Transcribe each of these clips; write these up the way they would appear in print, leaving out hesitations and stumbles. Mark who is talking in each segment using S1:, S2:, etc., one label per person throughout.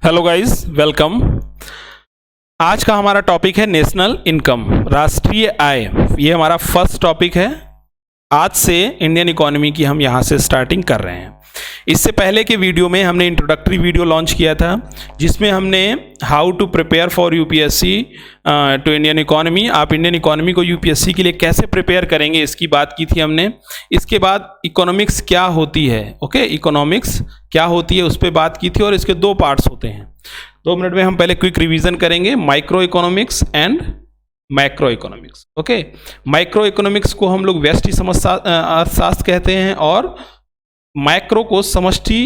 S1: Hello guys, welcome. आज का हमारा टॉपिक है नेशनल इनकम, राष्ट्रीय आय। ये हमारा फर्स्ट टॉपिक है। आज से इंडियन इकोनॉमी की हम यहाँ से स्टार्टिंग कर रहे हैं। इससे पहले के वीडियो में हमने इंट्रोडक्टरी वीडियो लॉन्च किया था, जिसमें हमने how to prepare for UPSC to Indian economy, आप इंडियन इकोनॉमी को यूपीएससी के लिए कैसे प्रिपेयर करेंगे इसकी बात की थी हमने। इसके बाद इकोनॉमिक्स क्या होती है, ओके, इकोनॉमिक्स क्या होती है उस पर बात की थी, और इसके दो पार्ट्स होते हैं। 2 मिनट में हम पहले क्विक रिवीजन करेंगे, micro economics and macro economics. Okay, micro economics को हम लोग व्यष्टि अर्थशास्त्र कहते हैं और मैक्रो को समष्टि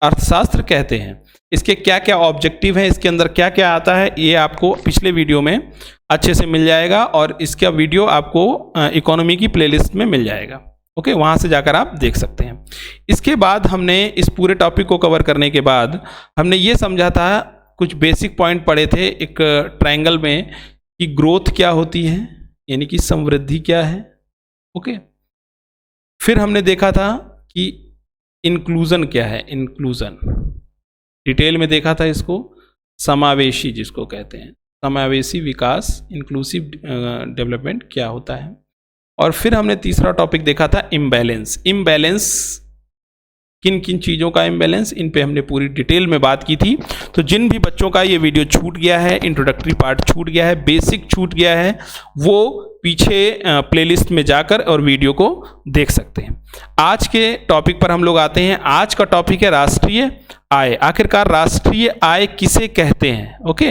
S1: अर्थशास्त्र कहते हैं। इसके क्या क्या ऑब्जेक्टिव हैं, इसके अंदर क्या क्या आता है, ये आपको पिछले वीडियो में अच्छे से मिल जाएगा, और इसका वीडियो आपको इकोनॉमी की प्लेलिस्ट में मिल जाएगा। ओके, वहाँ से जाकर आप देख सकते हैं। इसके बाद हमने इस पूरे टॉपिक को कवर करने के बाद हमने ये समझा था, कुछ बेसिक पॉइंट पढ़े थे एक ट्रायंगल में, कि ग्रोथ क्या होती है, यानी कि समृद्धि क्या है। ओके, फिर हमने देखा था कि इंक्लूजन क्या है, इंक्लूजन डिटेल में देखा था इसको, समावेशी जिसको कहते हैं, समावेशी विकास, इंक्लूसिव डेवलपमेंट क्या होता है। और फिर हमने तीसरा टॉपिक देखा था इम्बैलेंस। इम्बैलेंस किन किन चीज़ों का इम्बैलेंस, इन पे हमने पूरी डिटेल में बात की थी। तो जिन भी बच्चों का ये वीडियो छूट गया है, इंट्रोडक्टरी पार्ट छूट गया है, बेसिक छूट गया है, वो पीछे प्लेलिस्ट में जाकर और वीडियो को देख सकते हैं। आज के टॉपिक पर हम लोग आते हैं। आज का टॉपिक है राष्ट्रीय आय। आखिरकार राष्ट्रीय आय किसे कहते हैं? ओके,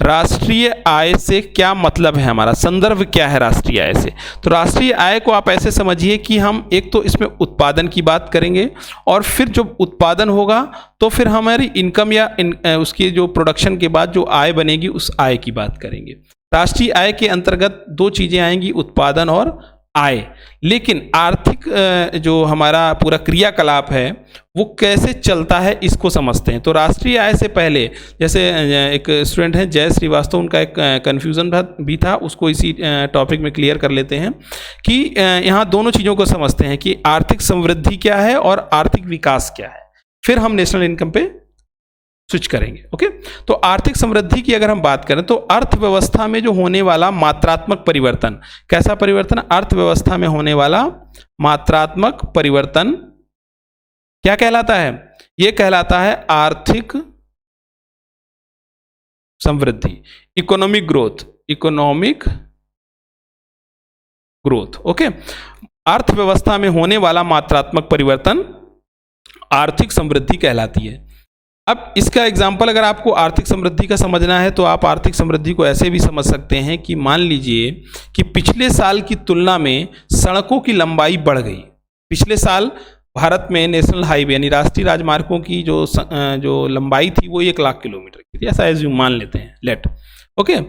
S1: राष्ट्रीय आय से क्या मतलब है, हमारा संदर्भ क्या है राष्ट्रीय आय से? तो राष्ट्रीय आय को आप ऐसे समझिए कि हम एक तो इसमें उत्पादन की बात करेंगे, और फिर जब उत्पादन होगा तो फिर हमारी इनकम या उसकी जो प्रोडक्शन के बाद जो आय बनेगी उस आय की बात करेंगे। राष्ट्रीय आय के अंतर्गत दो चीज़ें आएंगी, उत्पादन और आय। लेकिन आर्थिक जो हमारा पूरा क्रियाकलाप है वो कैसे चलता है इसको समझते हैं। तो राष्ट्रीय आय से पहले, जैसे एक स्टूडेंट है जय श्रीवास्तव, उनका एक कन्फ्यूज़न भी था, उसको इसी टॉपिक में क्लियर कर लेते हैं कि यहाँ दोनों चीज़ों को समझते हैं कि आर्थिक समृद्धि क्या है और आर्थिक विकास क्या है। फिर हम नेशनल इनकम पे स्विच करेंगे। ओके, तो आर्थिक समृद्धि की अगर हम बात करें तो अर्थव्यवस्था में जो होने वाला मात्रात्मक परिवर्तन, कैसा परिवर्तन? अर्थव्यवस्था में होने वाला मात्रात्मक परिवर्तन क्या कहलाता है? यह कहलाता है आर्थिक समृद्धि, economic growth, economic growth. Okay, अर्थव्यवस्था में होने वाला मात्रात्मक परिवर्तन आर्थिक समृद्धि कहलाती है। अब इसका एग्जाम्पल अगर आपको आर्थिक समृद्धि का समझना है तो आप आर्थिक समृद्धि को ऐसे भी समझ सकते हैं कि मान लीजिए कि पिछले साल की तुलना में सड़कों की लंबाई बढ़ गई। पिछले साल भारत में नेशनल हाईवे यानी राष्ट्रीय राजमार्गों की जो लंबाई थी वो 1 लाख किलोमीटर की थी, ऐसा एज्यूम मान लेते हैं, लेट। ओके,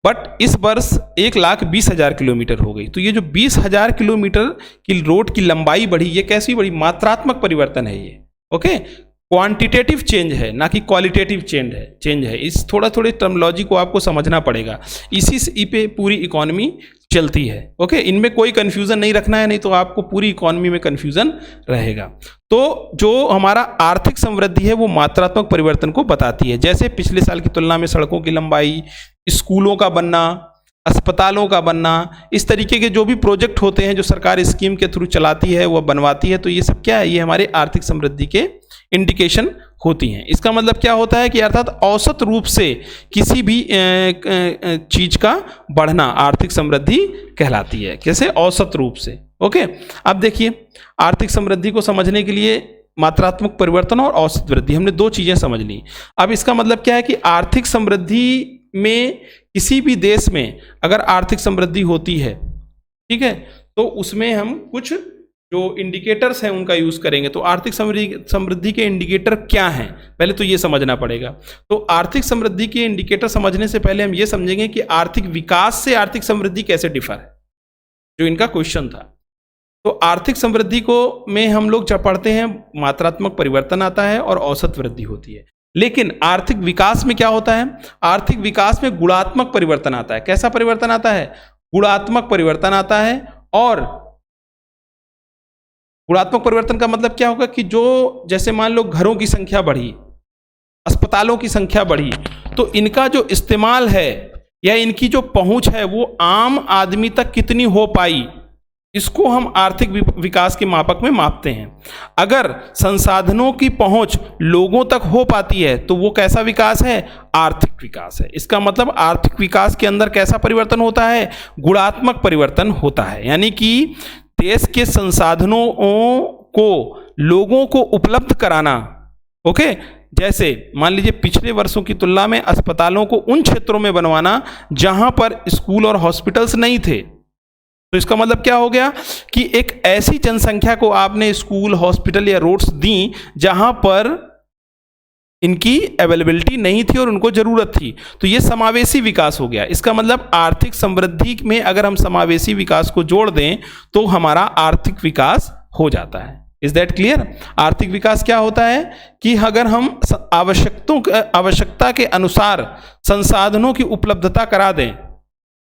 S1: बट इस वर्ष 1,20,000 किलोमीटर हो गई। तो ये जो 20,000 किलोमीटर की रोड की लंबाई बढ़ी, ये कैसी बढ़ी? मात्रात्मक परिवर्तन है ये। ओके, क्वांटिटेटिव चेंज है, ना कि क्वालिटेटिव चेंज है। इस थोड़े टर्मिनोलॉजी को आपको समझना पड़ेगा, इसी से पे पूरी इकोनॉमी चलती है। ओके, इनमें कोई कंफ्यूजन नहीं रखना है, नहीं तो आपको पूरी इकोनॉमी में कंफ्यूजन रहेगा। तो जो हमारा आर्थिक समृद्धि है वो मात्रात्मक परिवर्तन को बताती है। जैसे पिछले साल की तुलना में सड़कों की लंबाई, स्कूलों का बनना, अस्पतालों का बनना, इस तरीके के जो भी प्रोजेक्ट होते हैं जो सरकार स्कीम के थ्रू चलाती है, वो बनवाती है, तो ये सब क्या है? ये हमारे आर्थिक समृद्धि के इंडिकेशन होती हैं। इसका मतलब क्या होता है कि अर्थात औसत रूप से किसी भी चीज का बढ़ना आर्थिक समृद्धि कहलाती है। कैसे? औसत रूप से। ओके, अब देखिए, आर्थिक समृद्धि को समझने के लिए मात्रात्मक परिवर्तन और औसत वृद्धि, हमने दो चीजें समझ ली। अब इसका मतलब क्या है कि आर्थिक समृद्धि में किसी भी देश में अगर आर्थिक समृद्धि होती है, ठीक है, तो उसमें हम कुछ जो इंडिकेटर्स हैं उनका यूज करेंगे। तो आर्थिक समृद्धि के इंडिकेटर क्या हैं, पहले तो ये समझना पड़ेगा। तो आर्थिक समृद्धि के इंडिकेटर समझने से पहले हम ये समझेंगे कि आर्थिक विकास से आर्थिक समृद्धि कैसे डिफर है, जो इनका क्वेश्चन था। तो आर्थिक समृद्धि को में हम लोग जब पढ़ते हैं मात्रात्मक परिवर्तन आता है और औसत वृद्धि होती है। लेकिन आर्थिक विकास में क्या होता है? आर्थिक विकास में गुणात्मक परिवर्तन आता है। कैसा परिवर्तन आता है? गुणात्मक परिवर्तन आता है। और गुणात्मक परिवर्तन का मतलब क्या होगा कि जो, जैसे मान लो घरों की संख्या बढ़ी, अस्पतालों की संख्या बढ़ी, तो इनका जो इस्तेमाल है या इनकी जो पहुंच है वो आम आदमी तक कितनी हो पाई, इसको हम आर्थिक विकास के मापक में मापते हैं। अगर संसाधनों की पहुंच लोगों तक हो पाती है तो वो कैसा विकास है, आर्थिक विकास है। इसका मतलब आर्थिक विकास के अंदर कैसा परिवर्तन होता है, गुणात्मक परिवर्तन होता है। यानी कि देश के संसाधनों को लोगों को उपलब्ध कराना। ओके, जैसे मान लीजिए पिछले वर्षों की तुलना में अस्पतालों को उन क्षेत्रों में बनवाना जहां पर स्कूल और हॉस्पिटल्स नहीं थे। तो इसका मतलब क्या हो गया कि एक ऐसी जनसंख्या को आपने स्कूल, हॉस्पिटल या रोड्स दी जहां पर इनकी अवेलेबिलिटी नहीं थी और उनको जरूरत थी। तो ये समावेशी विकास हो गया। इसका मतलब आर्थिक समृद्धि में अगर हम समावेशी विकास को जोड़ दें तो हमारा आर्थिक विकास हो जाता है। Is that clear? आर्थिक विकास क्या होता है कि अगर हम आवश्यकता के अनुसार संसाधनों की उपलब्धता करा दें,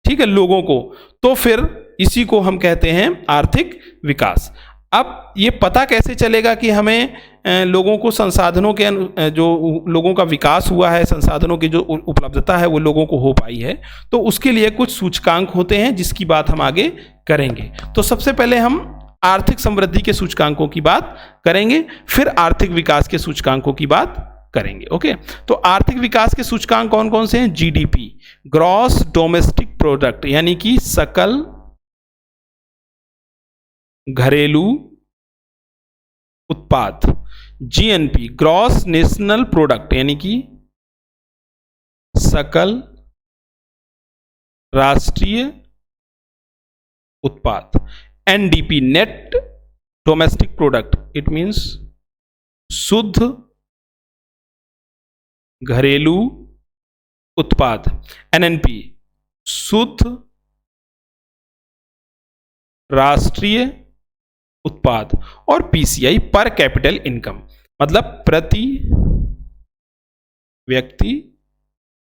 S1: ठीक है, लोगों को, तो फिर इसी को हम कहते हैं आर्थिक विकास। अब ये पता कैसे चलेगा कि हमें लोगों को संसाधनों के जो लोगों का विकास हुआ है, संसाधनों की जो उपलब्धता है वो लोगों को हो पाई है? तो उसके लिए कुछ सूचकांक होते हैं जिसकी बात हम आगे करेंगे। तो सबसे पहले हम आर्थिक समृद्धि के सूचकांकों की बात करेंगे, फिर आर्थिक विकास के सूचकांकों की बात करेंगे। ओके, तो आर्थिक विकास के सूचकांक कौन कौन से हैं? जीडीपी, ग्रॉस डोमेस्टिक प्रोडक्ट, यानी कि सकल घरेलू उत्पाद। जीएनपी, ग्रॉस नेशनल प्रोडक्ट, यानी कि सकल राष्ट्रीय उत्पाद। NDP, net domestic product, it means शुद्ध घरेलू उत्पाद। एनएनपी, शुद्ध राष्ट्रीय उत्पाद। और पीसीआई, पर कैपिटल इनकम, मतलब प्रति व्यक्ति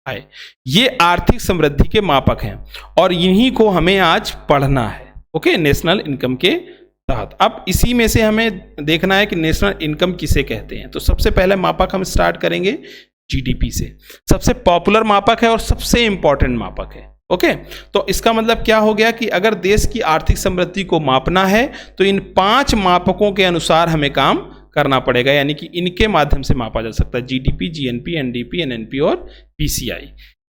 S1: आय। ये आर्थिक समृद्धि के मापक हैं और इन्हीं को हमें आज पढ़ना है। ओके, नेशनल इनकम के तहत। अब इसी में से हमें देखना है कि नेशनल इनकम किसे कहते हैं। तो सबसे पहले मापक हम स्टार्ट करेंगे जीडीपी से। सबसे पॉपुलर मापक है और सबसे इंपॉर्टेंट मापक है। ओके, तो इसका मतलब क्या हो गया कि अगर देश की आर्थिक समृद्धि को मापना है तो इन 5 मापकों के अनुसार हमें काम करना पड़ेगा, यानी कि इनके माध्यम से मापा जा सकता है। जीडीपी, जीएनपी, एनडीपी, एनएनपी और पीसीआई।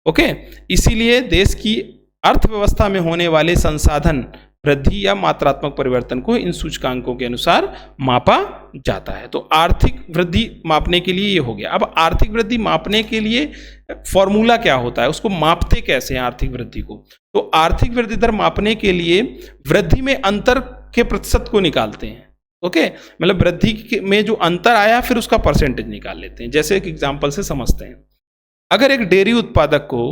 S1: ओके, इसीलिए देश की अर्थव्यवस्था में होने वाले संसाधन वृद्धि या मात्रात्मक परिवर्तन को इन सूचकांकों के अनुसार मापा जाता है। तो आर्थिक वृद्धि मापने के लिए ये हो गया। अब आर्थिक वृद्धि मापने के लिए फॉर्मूला क्या होता है, उसको मापते कैसे हैं आर्थिक वृद्धि को? तो आर्थिक वृद्धि दर मापने के लिए वृद्धि में अंतर के प्रतिशत को निकालते हैं। ओके, मतलब वृद्धि में जो अंतर आया फिर उसका परसेंटेज निकाल लेते हैं। जैसे एक एग्जाम्पल से समझते हैं। अगर एक डेयरी उत्पादक को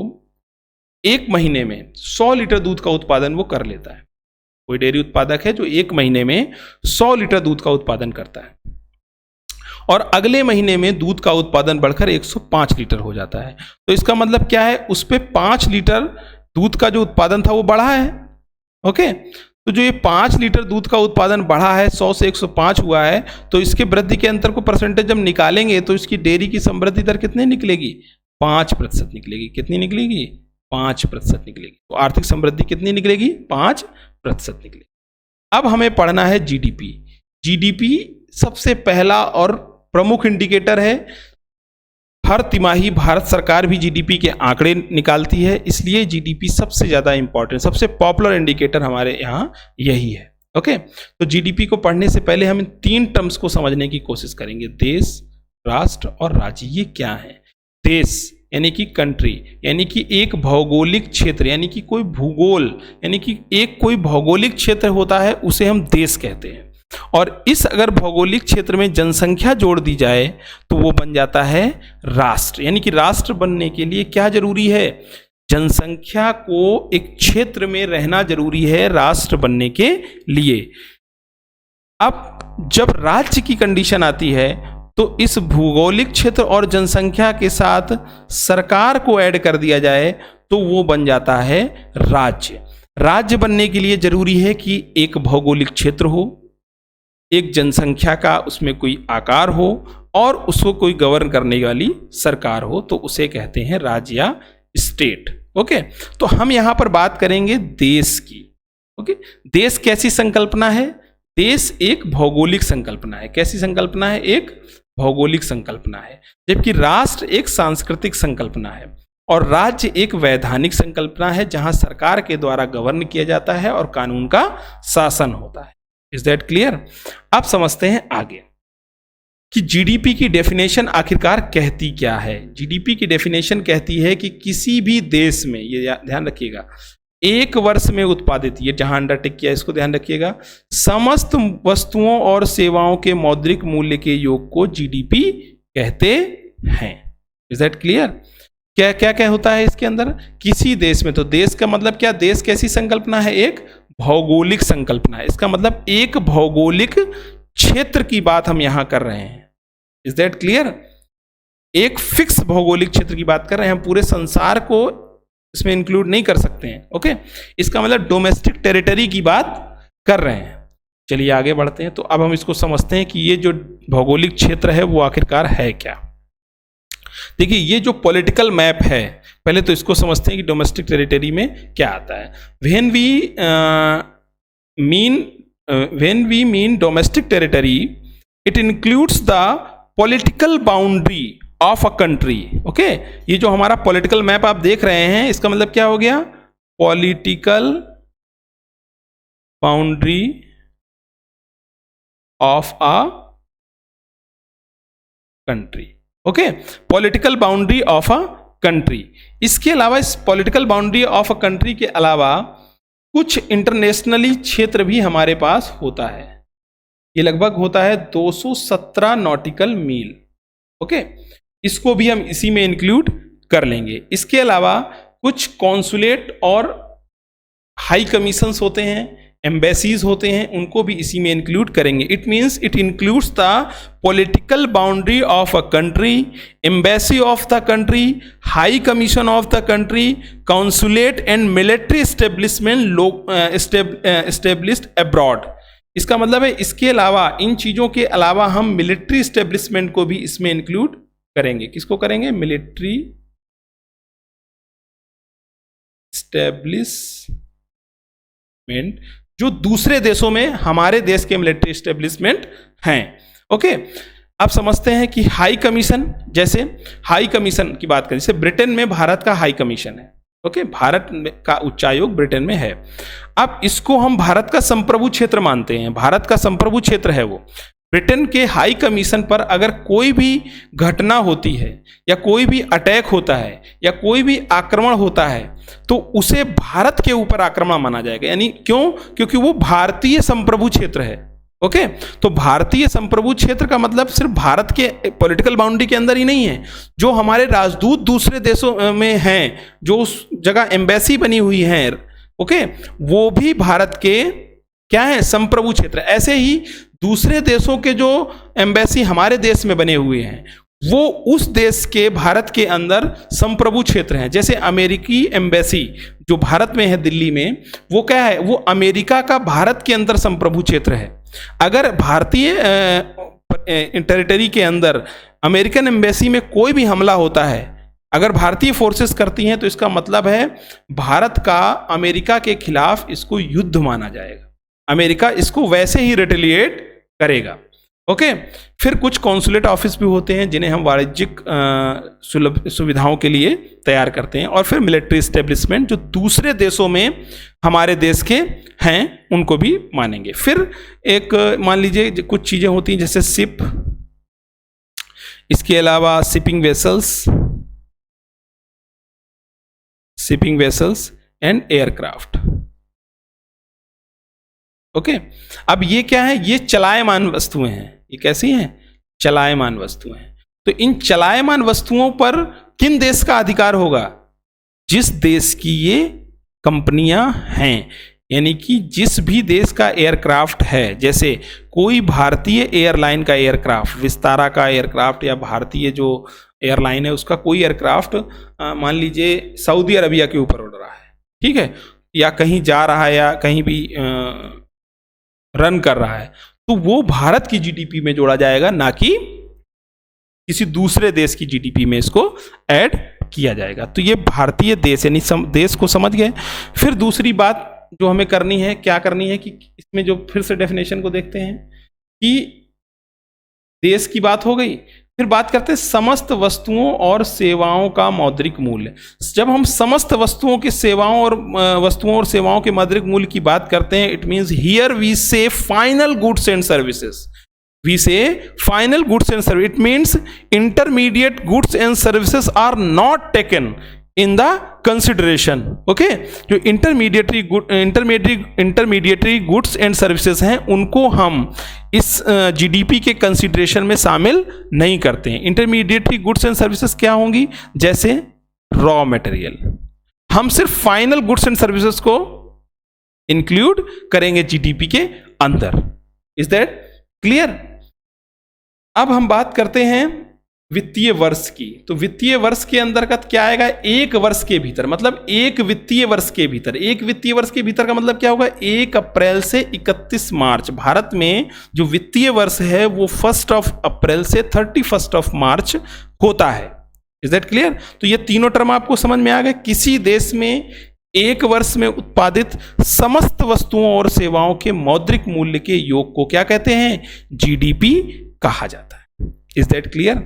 S1: एक महीने में 100 लीटर दूध का उत्पादन वो कर लेता है, कोई डेयरी उत्पादक है जो एक महीने में 100 लीटर दूध का उत्पादन करता है और अगले महीने में दूध का उत्पादन बढ़कर 105 लीटर हो जाता है, तो इसका मतलब क्या है, उस पे 5 लीटर दूध का जो उत्पादन था वो बढ़ा है। ओके, तो जो ये 5 लीटर दूध का उत्पादन बढ़ा है, 100 से 105 हुआ है, तो इसके वृद्धि के अंतर को परसेंटेज जब निकालेंगे तो इसकी डेयरी की समृद्धि दर कितनी निकलेगी? 5% निकलेगी। कितनी निकलेगी? 5% निकलेगी। तो आर्थिक समृद्धि कितनी निकलेगी? 5% निकलेगी। अब हमें पढ़ना है जीडीपी। जीडीपी सबसे पहला और प्रमुख इंडिकेटर है। हर तिमाही भारत सरकार भी जीडीपी के आंकड़े निकालती है, इसलिए जीडीपी सबसे ज़्यादा इंपॉर्टेंट, सबसे पॉपुलर इंडिकेटर हमारे यहाँ यही है। ओके, तो जीडीपी को पढ़ने से पहले हम इन 3 टर्म्स को समझने की कोशिश करेंगे। देश, राष्ट्र और राज्य। ये क्या है? देश यानी कि कंट्री, यानी कि एक भौगोलिक क्षेत्र, यानी कि कोई भूगोल, यानी कि एक कोई भौगोलिक क्षेत्र होता है उसे हम देश कहते हैं। और इस अगर भौगोलिक क्षेत्र में जनसंख्या जोड़ दी जाए तो वो बन जाता है राष्ट्र। यानी कि राष्ट्र बनने के लिए क्या जरूरी है? जनसंख्या को एक क्षेत्र में रहना जरूरी है राष्ट्र बनने के लिए। अब जब राज्य की कंडीशन आती है तो इस भूगोलिक क्षेत्र और जनसंख्या के साथ सरकार को ऐड कर दिया जाए तो वो बन जाता है राज्य। राज्य बनने के लिए जरूरी है कि एक भौगोलिक क्षेत्र हो, एक जनसंख्या का उसमें कोई आकार हो और उसको कोई गवर्न करने वाली सरकार हो, तो उसे कहते हैं राज्य या स्टेट। ओके, तो हम यहाँ पर बात करेंगे देश की। ओके, देश कैसी संकल्पना है? देश एक भौगोलिक संकल्पना है। कैसी संकल्पना है? एक भौगोलिक संकल्पना है, जबकि राष्ट्र एक सांस्कृतिक संकल्पना है और राज्य एक वैधानिक संकल्पना है, जहां सरकार के द्वारा गवर्न किया जाता है और कानून का शासन होता है। Is that clear? अब समझते हैं आगे कि जीडीपी की डेफिनेशन आखिरकार कहती क्या है। जीडीपी की डेफिनेशन कहती है कि किसी भी देश में, ये ध्यान रखिएगा, एक वर्ष में उत्पादित, ये जहां अंडरटेक किया इसको ध्यान रखिएगा, समस्त वस्तुओं और सेवाओं के मौद्रिक मूल्य के योग को जीडीपी कहते हैं। Is that clear? क्या क्या क्या होता है इसके अंदर? किसी देश में, तो देश का मतलब क्या? देश कैसी संकल्पना है? एक भौगोलिक संकल्पना है। इसका मतलब एक भौगोलिक क्षेत्र की बात हम यहां कर रहे हैं। Is that clear? एक फिक्स भौगोलिक क्षेत्र की बात कर रहे हैं, हम पूरे संसार को इसमें इंक्लूड नहीं कर सकते हैं। ओके, इसका मतलब डोमेस्टिक टेरिटरी की बात कर रहे हैं। चलिए आगे बढ़ते हैं। तो अब हम इसको समझते हैं कि ये जो भौगोलिक क्षेत्र है वो आखिरकार है क्या। देखिए, ये जो पॉलिटिकल मैप है, पहले तो इसको समझते हैं कि डोमेस्टिक टेरिटरी में क्या आता है। When we mean domestic territory, it includes the political boundary of a country. Okay, ये जो हमारा पॉलिटिकल मैप आप देख रहे हैं, इसका मतलब क्या हो गया? Political boundary of a country. Okay, political boundary of a country. इसके अलावा, इस political boundary of a country के अलावा कुछ इंटरनेशनली क्षेत्र भी हमारे पास होता है। ये लगभग होता है 217 नॉटिकल मील। ओके, इसको भी हम इसी में इंक्लूड कर लेंगे। इसके अलावा कुछ कॉन्सुलेट और हाई कमीशंस होते हैं, एम्बेसीज होते हैं, उनको भी इसी में इंक्लूड करेंगे। It means it includes the political boundary of a country, embassy of the country, high commission of the country, consulate and military establishment established abroad. इसका मतलब है इसके अलावा, इन चीज़ों के अलावा हम मिलिट्री एस्टेब्लिशमेंट को भी इसमें इंक्लूड करेंगे। किसको करेंगे? मिलिट्री एस्टेब्लिशमेंट, जो दूसरे देशों में हमारे देश के मिलिट्री एस्टेब्लिशमेंट हैं। ओके, अब समझते हैं कि हाई कमीशन, जैसे हाई कमीशन की बात करें, जैसे ब्रिटेन में भारत का हाई कमीशन है। ओके, भारत का उच्चायोग ब्रिटेन में है। अब इसको हम भारत का संप्रभु क्षेत्र मानते हैं। भारत का संप्रभु क्षेत्र है वो। ब्रिटेन के हाई कमीशन पर अगर कोई भी घटना होती है या कोई भी अटैक होता है या कोई भी आक्रमण होता है, तो उसे भारत के ऊपर आक्रमण माना जाएगा। यानी क्यों? क्योंकि वो भारतीय संप्रभु क्षेत्र है। ओके, तो भारतीय संप्रभु क्षेत्र का मतलब सिर्फ भारत के पॉलिटिकल बाउंड्री के अंदर ही नहीं है। जो हमारे राजदूत दूसरे देशों में हैं, जो उस जगह एम्बेसी बनी हुई है, ओके, वो भी भारत के क्या है? संप्रभु क्षेत्र। ऐसे ही दूसरे देशों के जो एम्बेसी हमारे देश में बने हुए हैं, वो उस देश के भारत के अंदर संप्रभु क्षेत्र हैं। जैसे अमेरिकी एम्बेसी जो भारत में है, दिल्ली में, वो क्या है? वो अमेरिका का भारत के अंदर संप्रभु क्षेत्र है। अगर भारतीय टेरिटरी के अंदर अमेरिकन एम्बेसी में कोई भी हमला होता है, अगर भारतीय फोर्सेस करती हैं, तो इसका मतलब है भारत का अमेरिका के खिलाफ इसको युद्ध माना जाएगा। अमेरिका इसको वैसे ही रिटेलिएट करेगा। ओके, फिर कुछ कॉन्सुलेट ऑफिस भी होते हैं जिन्हें हम वाणिज्यिक सुविधाओं के लिए तैयार करते हैं। और फिर मिलिट्री एस्टेब्लिशमेंट जो दूसरे देशों में हमारे देश के हैं, उनको भी मानेंगे। फिर एक मान लीजिए कुछ चीज़ें होती हैं जैसे शिप, इसके अलावा shipping vessels and aircraft. Okay, अब ये क्या है? ये चलायमान वस्तुएं हैं। ये कैसी हैं? चलायमान वस्तुएं हैं। तो इन चलायमान वस्तुओं पर किन देश का अधिकार होगा? जिस देश की ये कंपनियां हैं, यानी कि जिस भी देश का एयरक्राफ्ट है। जैसे कोई भारतीय एयरलाइन का एयरक्राफ्ट, विस्तारा का एयरक्राफ्ट या भारतीय जो एयरलाइन है उसका कोई एयरक्राफ्ट मान लीजिए सऊदी अरबिया के ऊपर उड़ रहा है, ठीक है, या कहीं जा रहा है या कहीं भी रन कर रहा है, तो वो भारत की जीडीपी में जोड़ा जाएगा, ना कि किसी दूसरे देश की जीडीपी में इसको ऐड किया जाएगा। तो ये भारतीय देश यानी देश को समझ गए। फिर दूसरी बात जो हमें करनी है, क्या करनी है कि इसमें जो फिर से डेफिनेशन को देखते हैं कि देश की बात हो गई, फिर बात करते हैं समस्त वस्तुओं और सेवाओं का मौद्रिक मूल्य। जब हम समस्त वस्तुओं की सेवाओं और सेवाओं के मौद्रिक मूल्य की बात करते हैं, इट मींस हियर वी से final goods and services. We say final goods and services. It means intermediate goods and services are not taken in the consideration. Okay? जो intermediary goods and services हैं, उनको हम इस GDP के consideration में शामिल नहीं करते हैं। इंटरमीडिएटरी गुड्स एंड सर्विसेज क्या होंगी? जैसे रॉ मटेरियल। हम सिर्फ फाइनल गुड्स एंड सर्विसेज को इंक्लूड करेंगे जीडीपी के अंदर। Is that clear? अब हम बात करते हैं वित्तीय वर्ष की। तो वित्तीय वर्ष के अंतर्गत क्या आएगा? एक वर्ष के भीतर, मतलब एक वित्तीय वर्ष के भीतर। एक वित्तीय वर्ष के भीतर का मतलब क्या होगा? 1 अप्रैल से 31 मार्च। भारत में जो वित्तीय वर्ष है वो 1 अप्रैल से 31 मार्च होता है। Is that clear? तो ये तीनों टर्म आपको समझ में आ गए। किसी देश में एक वर्ष में उत्पादित समस्त वस्तुओं और सेवाओं के मौद्रिक मूल्य के योग को क्या कहते हैं? जीडीपी कहा जाता है। Is that clear?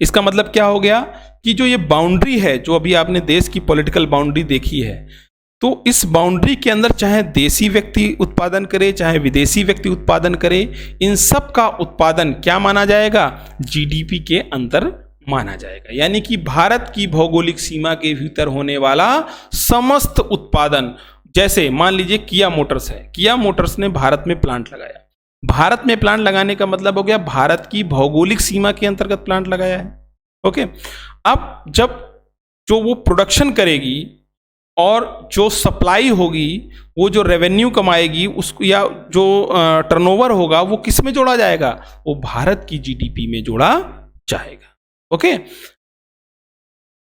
S1: इसका मतलब क्या हो गया कि जो ये बाउंड्री है, जो अभी आपने देश की पॉलिटिकल बाउंड्री देखी है, तो इस बाउंड्री के अंदर चाहे देसी व्यक्ति उत्पादन करे, चाहे विदेशी व्यक्ति उत्पादन करे, इन सब का उत्पादन क्या माना जाएगा? जीडीपी के अंदर माना जाएगा। यानी कि भारत की भौगोलिक सीमा के भीतर होने वाला समस्त उत्पादन, जैसे मान लीजिए किया मोटर्स है, किया मोटर्स ने भारत में प्लांट लगाया। भारत में प्लांट लगाने का मतलब हो गया भारत की भौगोलिक सीमा के अंतर्गत प्लांट लगाया है। ओके, अब जब जो वो प्रोडक्शन करेगी और जो सप्लाई होगी, वो जो रेवेन्यू कमाएगी उसको, या जो टर्नओवर होगा, वो किस में जोड़ा जाएगा? वो भारत की जीडीपी में जोड़ा जाएगा। ओके,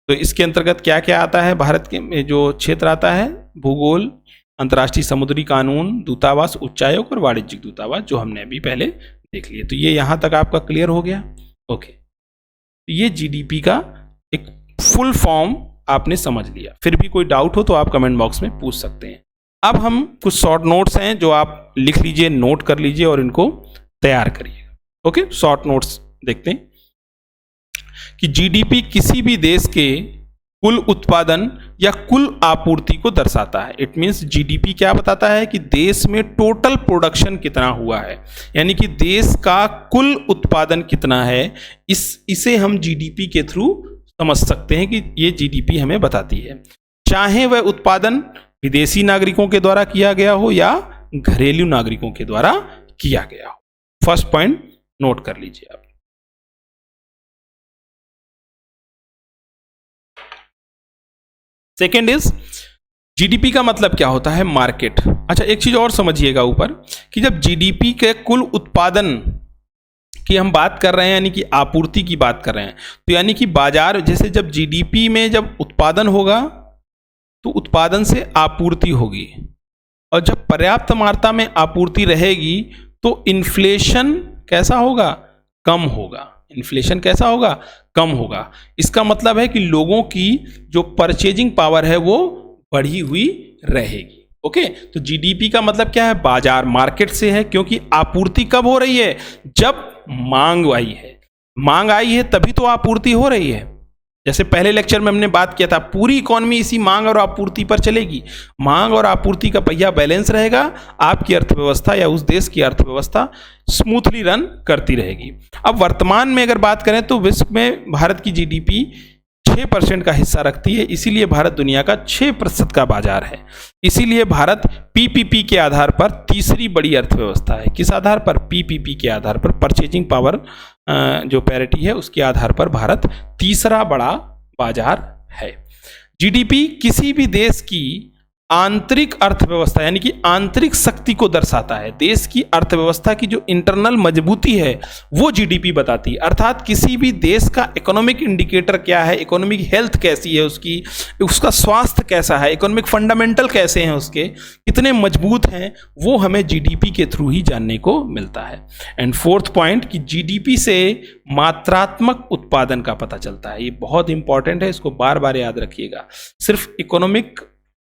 S1: तो इसके अंतर्गत क्या क्या आता है? भारत के जो क्षेत्र आता है, भूगोल, अंतर्राष्ट्रीय समुद्री कानून, दूतावास, उच्चायोग और वाणिज्यिक दूतावास, जो हमने अभी पहले देख लिए। तो ये यहां तक आपका क्लियर हो गया। ओके, तो ये जीडीपी का एक फुल फॉर्म आपने समझ लिया। फिर भी कोई डाउट हो तो आप कमेंट बॉक्स में पूछ सकते हैं। अब हम कुछ शॉर्ट नोट्स हैं जो आप लिख लीजिए, नोट कर लीजिए और इनको तैयार करिए। ओके, शॉर्ट नोट्स देखते हैं कि जीडीपी किसी भी देश के कुल उत्पादन या कुल आपूर्ति को दर्शाता है। इट मींस जीडीपी क्या बताता है कि देश में टोटल प्रोडक्शन कितना हुआ है, यानी कि देश का कुल उत्पादन कितना है। इसे हम जीडीपी के थ्रू समझ सकते हैं कि ये जीडीपी हमें बताती है, चाहे वह उत्पादन विदेशी नागरिकों के द्वारा किया गया हो या घरेलू नागरिकों के द्वारा किया गया हो। फर्स्ट पॉइंट नोट कर लीजिए आप। सेकेंड इज जीडीपी का मतलब क्या होता है? मार्केट। अच्छा, एक चीज और समझिएगा ऊपर कि जब जीडीपी के कुल उत्पादन की हम बात कर रहे हैं, यानी कि आपूर्ति की बात कर रहे हैं, तो यानी कि बाजार, जैसे जब जीडीपी में जब उत्पादन होगा तो उत्पादन से आपूर्ति होगी, और जब पर्याप्त मात्रा में आपूर्ति रहेगी तो इन्फ्लेशन कैसा होगा? कम होगा। इन्फ्लेशन कैसा होगा? कम होगा। इसका मतलब है कि लोगों की जो परचेजिंग पावर है वो बढ़ी हुई रहेगी। ओके, तो जीडीपी का मतलब क्या है? बाजार, मार्केट से है, क्योंकि आपूर्ति कब हो रही है? जब मांग आई है। मांग आई है तभी तो आपूर्ति हो रही है। जैसे पहले लेक्चर में हमने बात किया था, पूरी इकोनॉमी इसी मांग और आपूर्ति पर चलेगी। मांग और आपूर्ति का पहिया बैलेंस रहेगा, आपकी अर्थव्यवस्था या उस देश की अर्थव्यवस्था स्मूथली रन करती रहेगी। अब वर्तमान में अगर बात करें तो विश्व में भारत की जीडीपी 6% का हिस्सा रखती है, इसीलिए भारत दुनिया का 6% का बाजार है। इसीलिए भारत पीपीपी के आधार पर तीसरी बड़ी अर्थव्यवस्था है। किस आधार पर? पीपीपी के आधार पर, परचेजिंग पावर जो पैरिटी है उसके आधार पर भारत तीसरा बड़ा बाजार है। जीडीपी किसी भी देश की आंतरिक अर्थव्यवस्था यानी कि आंतरिक शक्ति को दर्शाता है। देश की अर्थव्यवस्था की जो इंटरनल मजबूती है वो जीडीपी बताती है। अर्थात किसी भी देश का इकोनॉमिक इंडिकेटर क्या है, इकोनॉमिक हेल्थ कैसी है उसकी, उसका स्वास्थ्य कैसा है, इकोनॉमिक फंडामेंटल कैसे हैं उसके, कितने मजबूत हैं, वो हमें जीडीपी के थ्रू ही जानने को मिलता है। एंड फोर्थ पॉइंट कि जीडीपी से मात्रात्मक उत्पादन का पता चलता है। ये बहुत इंपॉर्टेंट है, इसको बार बार याद रखिएगा। सिर्फ इकोनॉमिक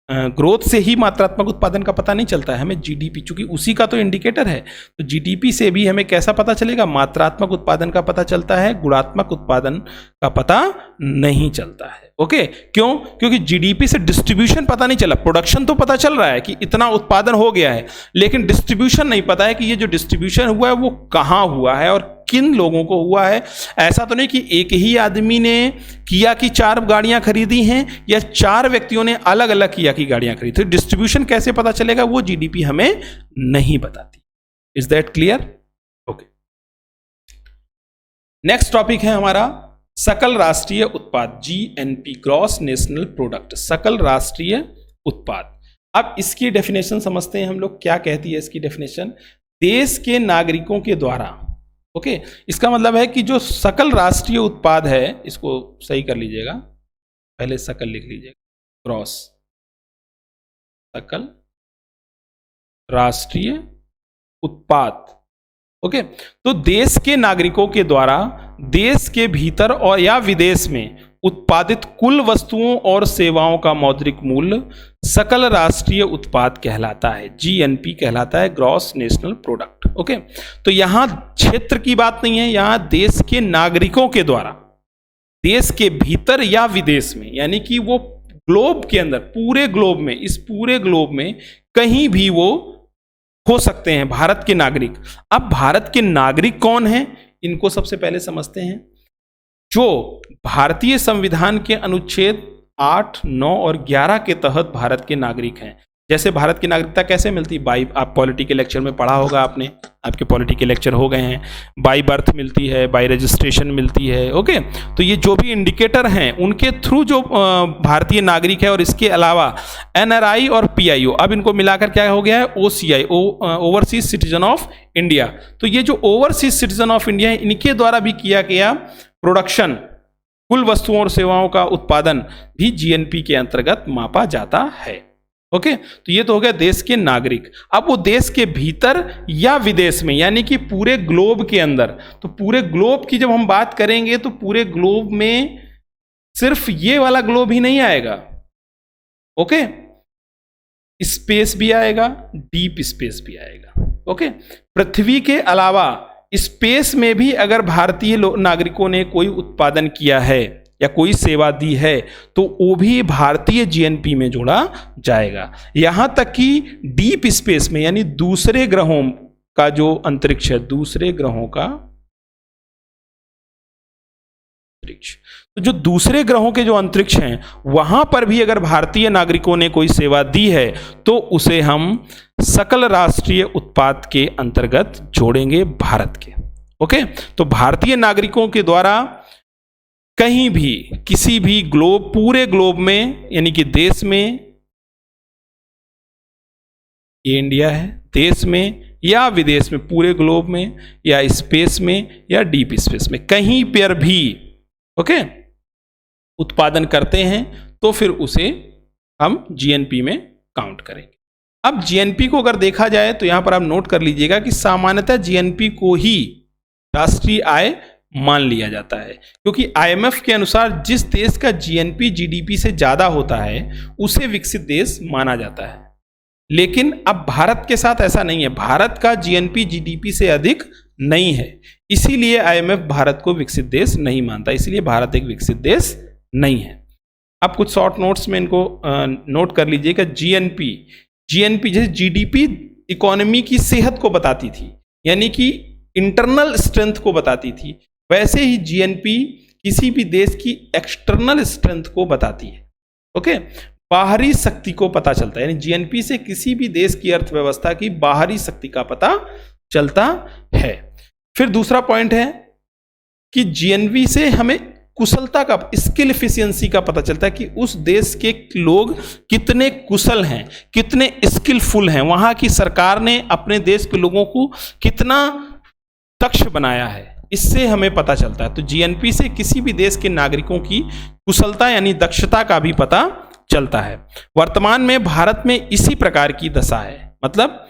S1: ग्रोथ से ही मात्रात्मक उत्पादन का पता नहीं चलता है, हमें जीडीपी, चूंकि उसी का तो इंडिकेटर है, तो जीडीपी से भी हमें कैसा पता चलेगा, मात्रात्मक उत्पादन का पता चलता है, गुणात्मक उत्पादन का पता नहीं चलता है। ओके, क्यों? क्योंकि जीडीपी से डिस्ट्रीब्यूशन पता नहीं चला। प्रोडक्शन तो पता चल रहा है कि इतना उत्पादन हो गया है, लेकिन डिस्ट्रीब्यूशन नहीं पता है कि ये जो डिस्ट्रीब्यूशन हुआ है वो कहाँ हुआ है और किन लोगों को हुआ है। ऐसा तो नहीं कि एक ही आदमी ने किया की 4 गाड़ियां खरीदी हैं या 4 व्यक्तियों ने अलग अलग किया की गाड़ियां खरीदी। तो डिस्ट्रीब्यूशन कैसे पता चलेगा, वो जीडीपी हमें नहीं बताती। Is that clear? Okay, next topic है हमारा सकल राष्ट्रीय उत्पाद, जीएनपी, ग्रॉस नेशनल प्रोडक्ट, सकल राष्ट्रीय उत्पाद। अब इसकी डेफिनेशन समझते हैं हम लोग, क्या कहती है इसकी डेफिनेशन। देश के नागरिकों के द्वारा, ओके, इसका मतलब है कि जो सकल राष्ट्रीय उत्पाद है, इसको सही कर लीजिएगा, पहले सकल लिख लीजिएगा, ग्रॉस, सकल राष्ट्रीय उत्पाद। ओके, तो देश के नागरिकों के द्वारा देश के भीतर और या विदेश में उत्पादित कुल वस्तुओं और सेवाओं का मौद्रिक मूल्य सकल राष्ट्रीय उत्पाद कहलाता है, जीएनपी कहलाता है, ग्रॉस नेशनल प्रोडक्ट। ओके, तो यहां क्षेत्र की बात नहीं है, यहां देश के नागरिकों के द्वारा देश के भीतर या विदेश में, यानी कि वो ग्लोब के अंदर, पूरे ग्लोब में, इस पूरे ग्लोब में कहीं भी वो हो सकते हैं भारत के नागरिक। अब भारत के नागरिक कौन हैं, इनको सबसे पहले समझते हैं। जो भारतीय संविधान के अनुच्छेद 8, 9 और 11 के तहत भारत के नागरिक हैं। जैसे भारत की नागरिकता कैसे मिलती, बाई, आप पॉलिटी के लेक्चर में पढ़ा होगा आपने, आपके पॉलिटी के लेक्चर हो गए हैं, बाई बर्थ मिलती है, बाई रजिस्ट्रेशन मिलती है। ओके, तो ये जो भी इंडिकेटर हैं उनके थ्रू जो भारतीय नागरिक है, और इसके अलावा एनआरआई और पीआईओ, अब इनको मिलाकर क्या हो गया है, OCI, overseas citizen of India. तो ये जो ओवरसीज सिटीजन ऑफ इंडिया है, इनके द्वारा भी किया गया प्रोडक्शन, कुल वस्तुओं और सेवाओं का उत्पादन भी जीएनपी के अंतर्गत मापा जाता है। ओके, तो ये तो हो गया देश के नागरिक। अब वो देश के भीतर या विदेश में, यानी कि पूरे ग्लोब के अंदर, तो पूरे ग्लोब की जब हम बात करेंगे तो पूरे ग्लोब में सिर्फ ये वाला ग्लोब ही नहीं आएगा। ओके, स्पेस भी आएगा, डीप स्पेस भी आएगा। ओके, पृथ्वी के अलावा स्पेस में भी अगर भारतीय नागरिकों ने कोई उत्पादन किया है या कोई सेवा दी है तो वो भी भारतीय जीएनपी में जोड़ा जाएगा। यहां तक कि डीप स्पेस में, यानी दूसरे ग्रहों का जो अंतरिक्ष है, दूसरे ग्रहों का अंतरिक्ष, तो जो दूसरे ग्रहों के जो अंतरिक्ष हैं वहां पर भी अगर भारतीय नागरिकों ने कोई सेवा दी है तो उसे हम सकल राष्ट्रीय उत्पाद के अंतर्गत जोड़ेंगे भारत के। ओके, तो भारतीय नागरिकों के द्वारा कहीं भी, किसी भी ग्लोब, पूरे ग्लोब में, यानी कि देश में, ये इंडिया है, देश में या विदेश में, पूरे ग्लोब में या स्पेस में या डीप स्पेस में, कहीं पर भी ओके उत्पादन करते हैं तो फिर उसे हम जीएनपी में काउंट करेंगे। अब जीएनपी को अगर देखा जाए तो यहां पर आप नोट कर लीजिएगा कि सामान्यतः जीएनपी को ही राष्ट्रीय आय मान लिया जाता है, क्योंकि आईएमएफ के अनुसार जिस देश का जीएनपी जीडीपी से ज्यादा होता है उसे विकसित देश माना जाता है। लेकिन अब भारत के साथ ऐसा नहीं है, भारत का जीएनपी जीडीपी से अधिक नहीं है, इसीलिए आईएमएफ भारत को विकसित देश नहीं मानता, इसलिए भारत एक विकसित देश नहीं है। अब कुछ शॉर्ट नोट्स में इनको नोट कर लीजिएगा। जीएनपी जैसे जीडीपी इकोनॉमी की सेहत को बताती थी, यानी कि इंटरनल स्ट्रेंथ को बताती थी, वैसे ही जीएनपी किसी भी देश की एक्सटर्नल स्ट्रेंथ को बताती है। ओके, बाहरी शक्ति को पता चलता है, यानी जीएनपी से किसी भी देश की अर्थव्यवस्था की बाहरी शक्ति का पता चलता है। फिर दूसरा पॉइंट है कि जीएनपी से हमें कुशलता का, स्किल एफिशिएंसी का पता चलता है कि उस देश के लोग कितने कुशल हैं, कितने स्किलफुल हैं, वहां की सरकार ने अपने देश के लोगों को कितना दक्ष बनाया है, इससे हमें पता चलता है। तो जीएनपी से किसी भी देश के नागरिकों की कुशलता यानी दक्षता का भी पता चलता है। वर्तमान में भारत में इसी प्रकार की दशा है, मतलब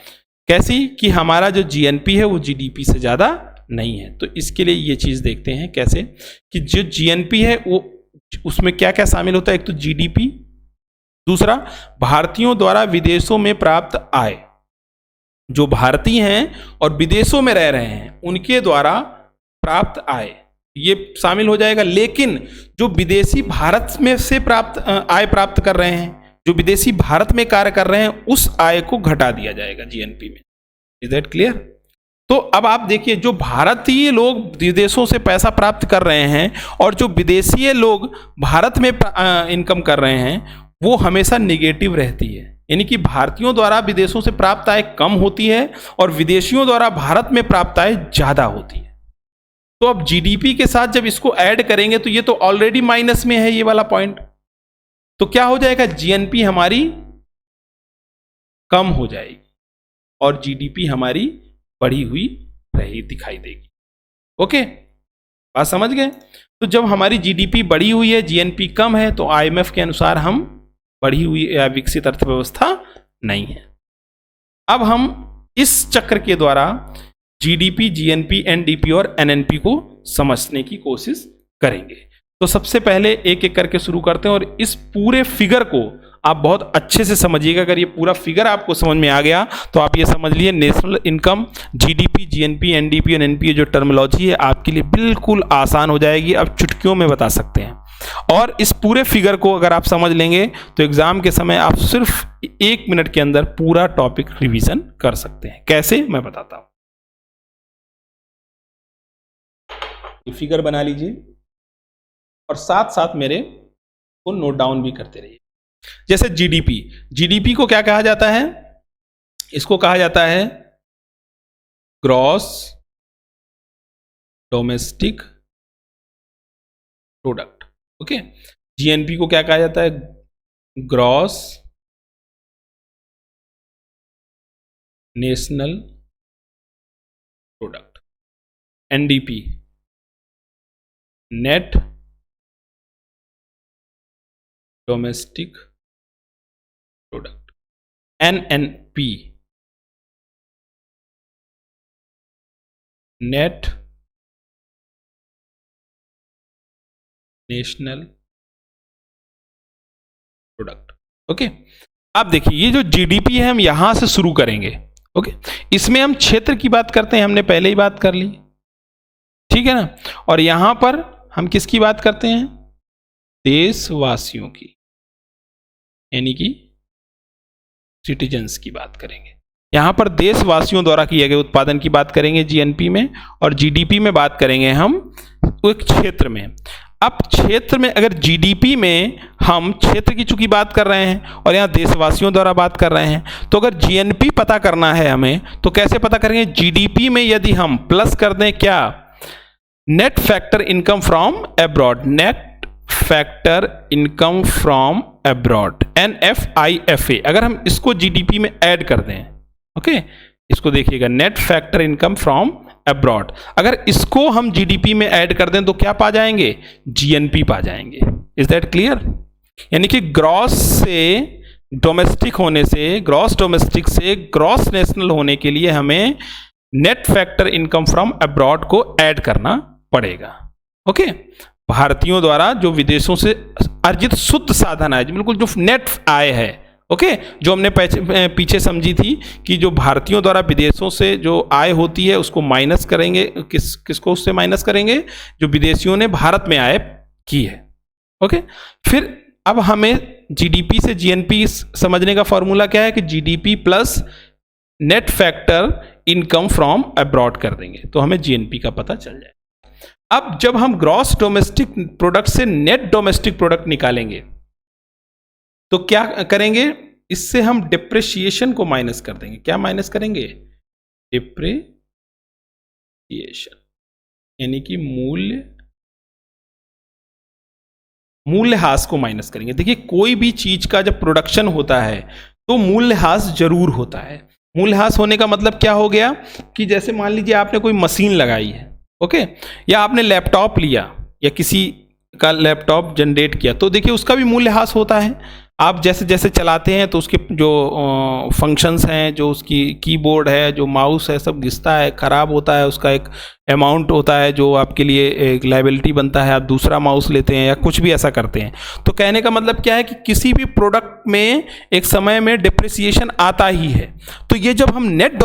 S1: कैसी कि हमारा जो जीएनपी है वो जीडीपी से ज्यादा नहीं है। तो इसके लिए ये चीज देखते हैं कैसे कि जो जीएनपी है वो उसमें क्या क्या शामिल होता है। एक तो जीडीपी, दूसरा भारतीयों द्वारा विदेशों में प्राप्त आय, जो भारतीय हैं और विदेशों में रह रहे हैं उनके द्वारा प्राप्त आय ये शामिल हो जाएगा। लेकिन जो विदेशी भारत में से प्राप्त आय प्राप्त कर रहे हैं, जो विदेशी भारत में कार्य कर रहे हैं, उस आय को घटा दिया जाएगा जीएनपी में। Is that clear? तो अब आप देखिए, जो भारतीय लोग विदेशों से पैसा प्राप्त कर रहे हैं और जो विदेशी लोग भारत में इनकम कर रहे हैं वो हमेशा निगेटिव रहती है, यानी कि भारतीयों द्वारा विदेशों से प्राप्त आय कम होती है और विदेशियों द्वारा भारत में प्राप्त आय ज्यादा होती है। तो अब जीडीपी के साथ जब इसको ऐड करेंगे तो ये तो ऑलरेडी माइनस में है ये वाला पॉइंट, तो क्या हो जाएगा, जीएनपी हमारी कम हो जाएगी और जीडीपी हमारी बढ़ी हुई रही दिखाई देगी। ओके, बात समझ गए? तो जब हमारी जीडीपी बढ़ी हुई है, जीएनपी कम है, तो आईएमएफ के अनुसार हम बढ़ी हुई या विकसित अर्थव्यवस्था नहीं है। अब हम इस चक्र के द्वारा जीडीपी, जीएनपी, एनडीपी और एनएनपी को समझने की कोशिश करेंगे। तो सबसे पहले एक एक करके शुरू करते हैं और इस पूरे फिगर को आप बहुत अच्छे से समझिएगा। अगर ये पूरा फिगर आपको समझ में आ गया तो आप ये समझ लिए national income, GDP, GNP, NDP और एनपी जो टर्मिनोलॉजी है आपके लिए बिल्कुल आसान हो जाएगी, अब चुटकियों में बता सकते हैं। और इस पूरे फिगर को अगर आप समझ लेंगे तो एग्जाम के समय आप सिर्फ 1 मिनट के अंदर पूरा टॉपिक रिवीजन कर सकते हैं। कैसे, मैं बताता हूं। फिगर बना लीजिए और साथ साथ मेरे को नोट डाउन भी करते रहिए। जैसे जीडीपी, जीडीपी को क्या कहा जाता है? इसको कहा जाता है gross domestic product. Okay, GNP को क्या कहा जाता है? Gross national product. NDP net domestic product. NNP net national product. Okay, अब देखिए ये जो जीडीपी है हम यहां से शुरू करेंगे। ओके, इसमें हम क्षेत्र की बात करते हैं, हमने पहले ही बात कर ली, ठीक है ना। और यहां पर हम किसकी बात करते हैं? देशवासियों की, यानी कि सिटीजन्स की बात करेंगे। यहां पर देशवासियों द्वारा किए गए उत्पादन की बात करेंगे जीएनपी में, और जीडीपी में बात करेंगे हम एक क्षेत्र में। अब क्षेत्र में अगर जीडीपी में हम क्षेत्र की चूंकि बात कर रहे हैं और यहाँ देशवासियों द्वारा बात कर रहे हैं, तो अगर जीएनपी पता करना है हमें तो कैसे पता करेंगे? जीडीपी में यदि हम प्लस कर दें क्या? Net factor income from abroad, net factor income from abroad, NFIFA, अगर हम इसको जीडीपी में ऐड कर दें, ओके, इसको देखिएगा, net factor income from abroad, अगर इसको हम जीडीपी में ऐड कर दें तो क्या पा जाएंगे? जीएनपी पा जाएंगे। Is that clear? यानी कि ग्रॉस से डोमेस्टिक होने से, ग्रॉस डोमेस्टिक से ग्रॉस नेशनल होने के लिए हमें net factor income from abroad को ऐड करना पड़ेगा। ओके, भारतीयों द्वारा जो विदेशों से अर्जित शुद्ध साधन आय, बिल्कुल जो नेट आय है, ओके, जो हमने पीछे समझी थी कि जो भारतीयों द्वारा विदेशों से जो आय होती है उसको माइनस करेंगे, किसको उससे माइनस करेंगे? जो विदेशियों ने भारत में आय की है। ओके, फिर अब हमें जीडीपी से जीएनपी समझने का फॉर्मूला क्या है कि GDP plus net factor income from abroad कर देंगे तो हमें जीएनपी का पता चल जाए। अब जब हम ग्रॉस डोमेस्टिक प्रोडक्ट से नेट डोमेस्टिक प्रोडक्ट निकालेंगे तो क्या करेंगे? इससे हम डिप्रिसिएशन को माइनस कर देंगे। क्या माइनस करेंगे? डिप्रिसिएशन, यानी कि मूल्य मूल्यह्रास को माइनस करेंगे। देखिए कोई भी चीज का जब प्रोडक्शन होता है तो मूल्यह्रास जरूर होता है। मूल्यह्रास होने का मतलब क्या हो गया कि जैसे मान लीजिए आपने कोई मशीन लगाई है, ओके, या आपने लैपटॉप लिया या किसी का लैपटॉप जनरेट किया, तो देखिए उसका भी मूल्यह्रास होता है। आप जैसे जैसे चलाते हैं तो उसके जो फंक्शंस हैं, जो उसकी कीबोर्ड है, जो माउस है, सब घिसता है, ख़राब होता है, उसका एक अमाउंट होता है जो आपके लिए एक लायबिलिटी बनता है। आप दूसरा माउस लेते हैं या कुछ भी ऐसा करते हैं। तो कहने का मतलब क्या है कि किसी भी प्रोडक्ट में एक समय में डिप्रिसिएशन आता ही है। तो ये जब हम नेट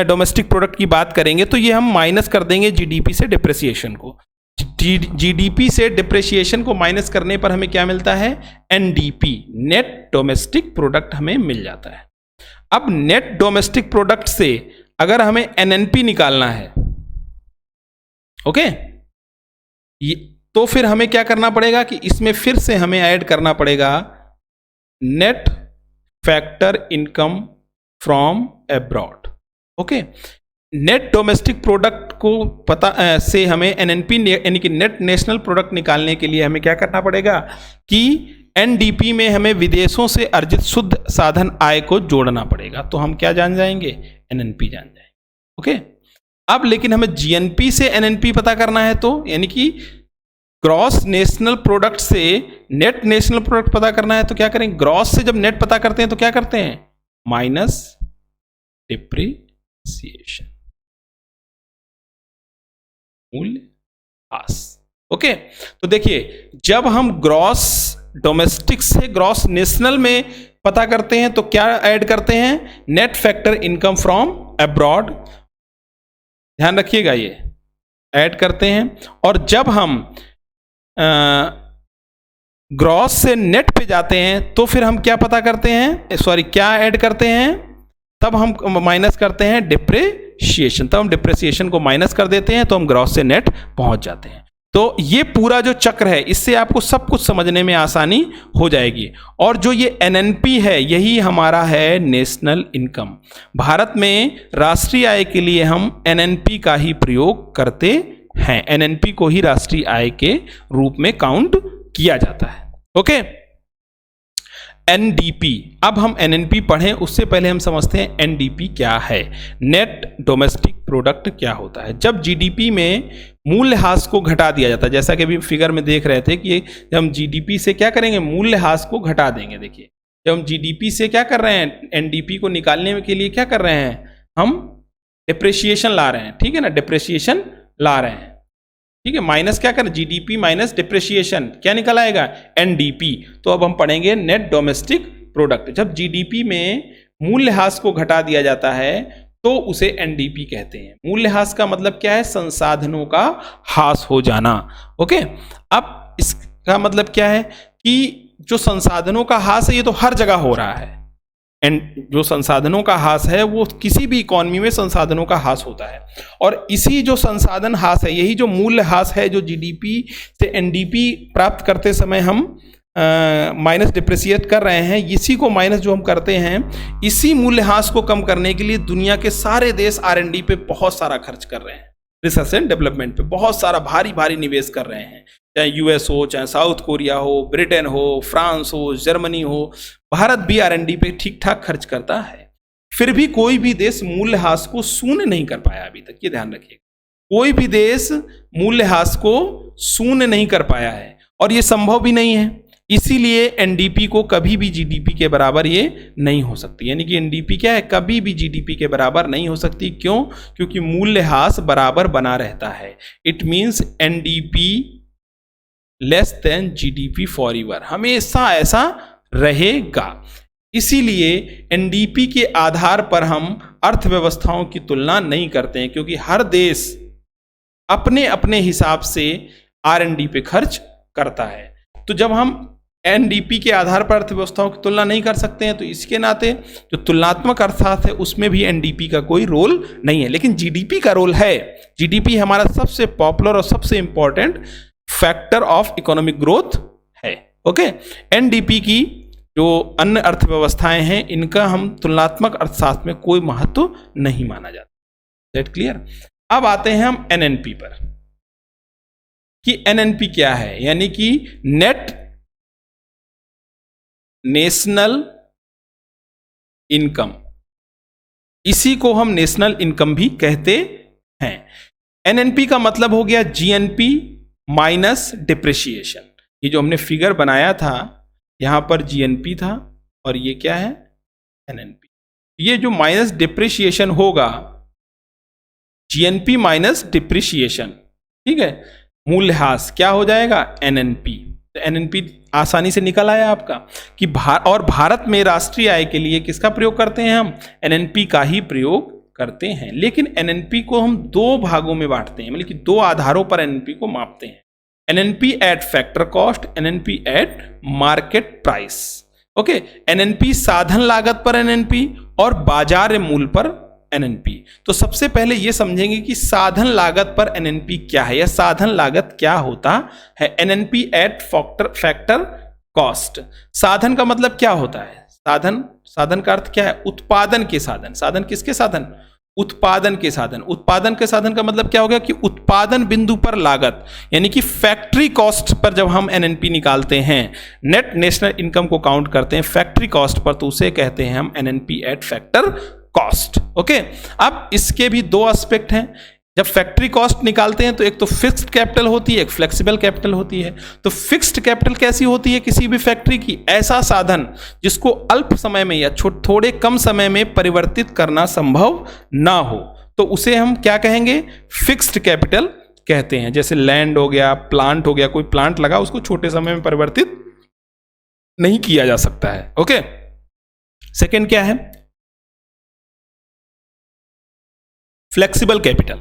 S1: डोमेस्टिक प्रोडक्ट की बात करेंगे तो ये हम माइनस कर देंगे जीडीपी से डिप्रिसिएशन को। जीडीपी से डिप्रिसिएशन को माइनस करने पर हमें क्या मिलता है? एनडीपी, नेट डोमेस्टिक प्रोडक्ट हमें मिल जाता है। अब नेट डोमेस्टिक प्रोडक्ट से अगर हमें एनएनपी निकालना है, ओके, तो फिर हमें क्या करना पड़ेगा कि इसमें फिर से हमें ऐड करना पड़ेगा net factor income from abroad. Okay, net domestic product को पता से हमें एनएनपी यानी कि नेट नेशनल प्रोडक्ट निकालने के लिए हमें क्या करना पड़ेगा कि एनडीपी में हमें विदेशों से अर्जित शुद्ध साधन आय को जोड़ना पड़ेगा। तो हम क्या जान जाएंगे? एनएनपी जान जाएंगे। ओके, अब लेकिन हमें जीएनपी से एनएनपी पता करना है, तो यानी कि ग्रॉस नेशनल प्रोडक्ट से नेट नेशनल प्रोडक्ट पता करना है। तो क्या करेंगे? ग्रॉस से जब नेट पता करते हैं तो क्या करते हैं? माइनस डिप्रिसिएशन, मूल्यह्रास। ओके, तो देखिए जब हम ग्रॉस डोमेस्टिक से ग्रॉस नेशनल में पता करते हैं तो क्या ऐड करते हैं? Net factor income from abroad, ध्यान रखिएगा, ये ऐड करते हैं। और जब हम ग्रॉस से नेट पे जाते हैं तो फिर हम क्या पता करते हैं? सॉरी, क्या ऐड करते हैं? तब हम माइनस करते हैं डिप्रिसिएशन। तब हम डिप्रिसिएशन को माइनस कर देते हैं तो हम ग्रॉस से नेट पहुंच जाते हैं। तो ये पूरा जो चक्र है, इससे आपको सब कुछ समझने में आसानी हो जाएगी। और जो ये एनएनपी है, यही हमारा है नेशनल इनकम। भारत में राष्ट्रीय आय के लिए हम एनएनपी का ही प्रयोग करते हैं। एनएनपी को ही राष्ट्रीय आय के रूप में काउंट किया जाता है। Okay, NDP. अब हम एनएनपी पढ़ें उससे पहले हम समझते हैं एनडीपी क्या है, नेट डोमेस्टिक प्रोडक्ट क्या होता है। जब जीडीपी में मूल्यह्रास को घटा दिया जाता है, जैसा कि अभी फिगर में देख रहे थे कि जब हम जीडीपी से क्या करेंगे? मूल्यह्रास को घटा देंगे। देखिए जब हम जीडीपी से क्या कर रहे हैं? एनडीपी को निकालने के लिए क्या कर रहे हैं? हम डिप्रिसिएशन ला रहे हैं, ठीक है ना, डिप्रिसिएशन ला रहे हैं, ठीक है। माइनस क्या करें? जीडीपी माइनस डिप्रिसिएशन, क्या निकल आएगा? एनडीपी। तो अब हम पढ़ेंगे नेट डोमेस्टिक प्रोडक्ट। जब जीडीपी में मूल्यह्रास को घटा दिया जाता है तो उसे एनडीपी कहते हैं। मूल्यह्रास का मतलब क्या है? संसाधनों का ह्रास हो जाना। ओके, अब इसका मतलब क्या है कि जो संसाधनों का ह्रास है ये तो हर जगह हो रहा है। एंड जो संसाधनों का ह्रास है वो किसी भी इकोनॉमी में संसाधनों का ह्रास होता है। और इसी जो संसाधन ह्रास है, यही जो मूल्य ह्रास है, जो जीडीपी से एनडीपी प्राप्त करते समय हम माइनस डिप्रिसिएट कर रहे हैं, इसी को माइनस जो हम करते हैं, इसी मूल्यह्रास को कम करने के लिए दुनिया के सारे देश आरएनडी पे बहुत सारा खर्च कर रहे हैं। रिसर्च एंड डेवलपमेंट पे बहुत सारा भारी भारी निवेश कर रहे हैं, चाहे यूएस हो, चाहे साउथ कोरिया हो, ब्रिटेन हो, फ्रांस हो, जर्मनी हो। भारत भी आरएनडी पे ठीक ठाक खर्च करता है। फिर भी कोई भी देश मूल्यह्रास को शून्य नहीं कर पाया अभी तक, ये ध्यान रखिएगा। कोई भी देश मूल्यह्रास को शून्य नहीं कर पाया है और ये संभव भी नहीं है। इसीलिए एनडीपी को कभी भी जीडीपी के बराबर ये नहीं हो सकती। यानी कि एनडीपी क्या है? कभी भी जीडीपी के बराबर नहीं हो सकती। क्यों? क्योंकि मूल्यह्रास बराबर बना रहता है। It means NDP less than GDP for ever, हमेशा ऐसा रहेगा। इसीलिए एनडीपी के आधार पर हम अर्थव्यवस्थाओं की तुलना नहीं करते हैं, क्योंकि हर देश अपने अपने हिसाब से आरएनडी पे खर्च करता है। तो जब हम एनडीपी के आधार पर अर्थव्यवस्थाओं की तुलना नहीं कर सकते हैं तो इसके नाते जो तुलनात्मक अर्थशास्त्र है उसमें भी एनडीपी का कोई रोल नहीं है, लेकिन जीडीपी का रोल है। जीडीपी हमारा सबसे पॉपुलर और सबसे important factor of economic growth है। ओके, एनडीपी की जो अन्य अर्थव्यवस्थाएं हैं इनका हम तुलनात्मक अर्थशास्त्र में कोई महत्व नहीं माना जाता। That clear? अब आते हैं हम एनएनपी पर। कि एनएनपी क्या है, यानी कि नेट नेशनल इनकम, इसी को हम नेशनल इनकम भी कहते हैं। एनएनपी का मतलब हो गया जीएनपी माइनस डिप्रिसिएशन। ये जो हमने फिगर बनाया था, यहां पर जीएनपी था और ये क्या है, एनएनपी। ये जो माइनस डिप्रिसिएशन होगा, जीएनपी माइनस डिप्रिसिएशन, ठीक है, मूल्यह्रास क्या हो जाएगा, एनएनपी। तो एनएनपी आसानी से निकल आया आपका कि भारत में राष्ट्रीय आय के लिए किसका प्रयोग करते हैं हम, एनएनपी का ही प्रयोग करते हैं। लेकिन एनएनपी को हम दो भागों में बांटते हैं, मतलब कि दो आधारों पर एनएनपी को मापते हैं, NNP eight factor cost, NNP at market price. Okay, NNP साधन लागत पर एनएनपी और बाजार मूल्य पर एनएनपी। तो सबसे पहले ये समझेंगे कि साधन लागत पर एनएनपी क्या है, या साधन लागत क्या होता है। एनएनपी एट फैक्टर कॉस्ट, साधन का मतलब क्या होता है, साधन का अर्थ क्या है, उत्पादन के साधन। साधन किसके साधन, उत्पादन के साधन। उत्पादन के साधन का मतलब क्या हो गया कि उत्पादन बिंदु पर लागत, यानी कि फैक्ट्री कॉस्ट पर जब हम एनएनपी निकालते हैं, नेट नेशनल इनकम को काउंट करते हैं फैक्ट्री कॉस्ट पर, तो उसे कहते हैं हम NNP eight factor cost. Okay, अब इसके भी दो एस्पेक्ट हैं। जब फैक्ट्री कॉस्ट निकालते हैं तो एक तो फिक्स्ड कैपिटल होती है, एक फ्लेक्सिबल कैपिटल होती है। तो फिक्स्ड कैपिटल कैसी होती है किसी भी फैक्ट्री की, ऐसा साधन जिसको अल्प समय में या थोड़े कम समय में परिवर्तित करना संभव ना हो, तो उसे हम क्या कहेंगे, फिक्स्ड कैपिटल कहते हैं। जैसे लैंड हो गया, प्लांट हो गया, कोई प्लांट लगा, उसको छोटे समय में परिवर्तित नहीं किया जा सकता है। ओके, सेकेंड क्या है, फ्लेक्सिबल कैपिटल,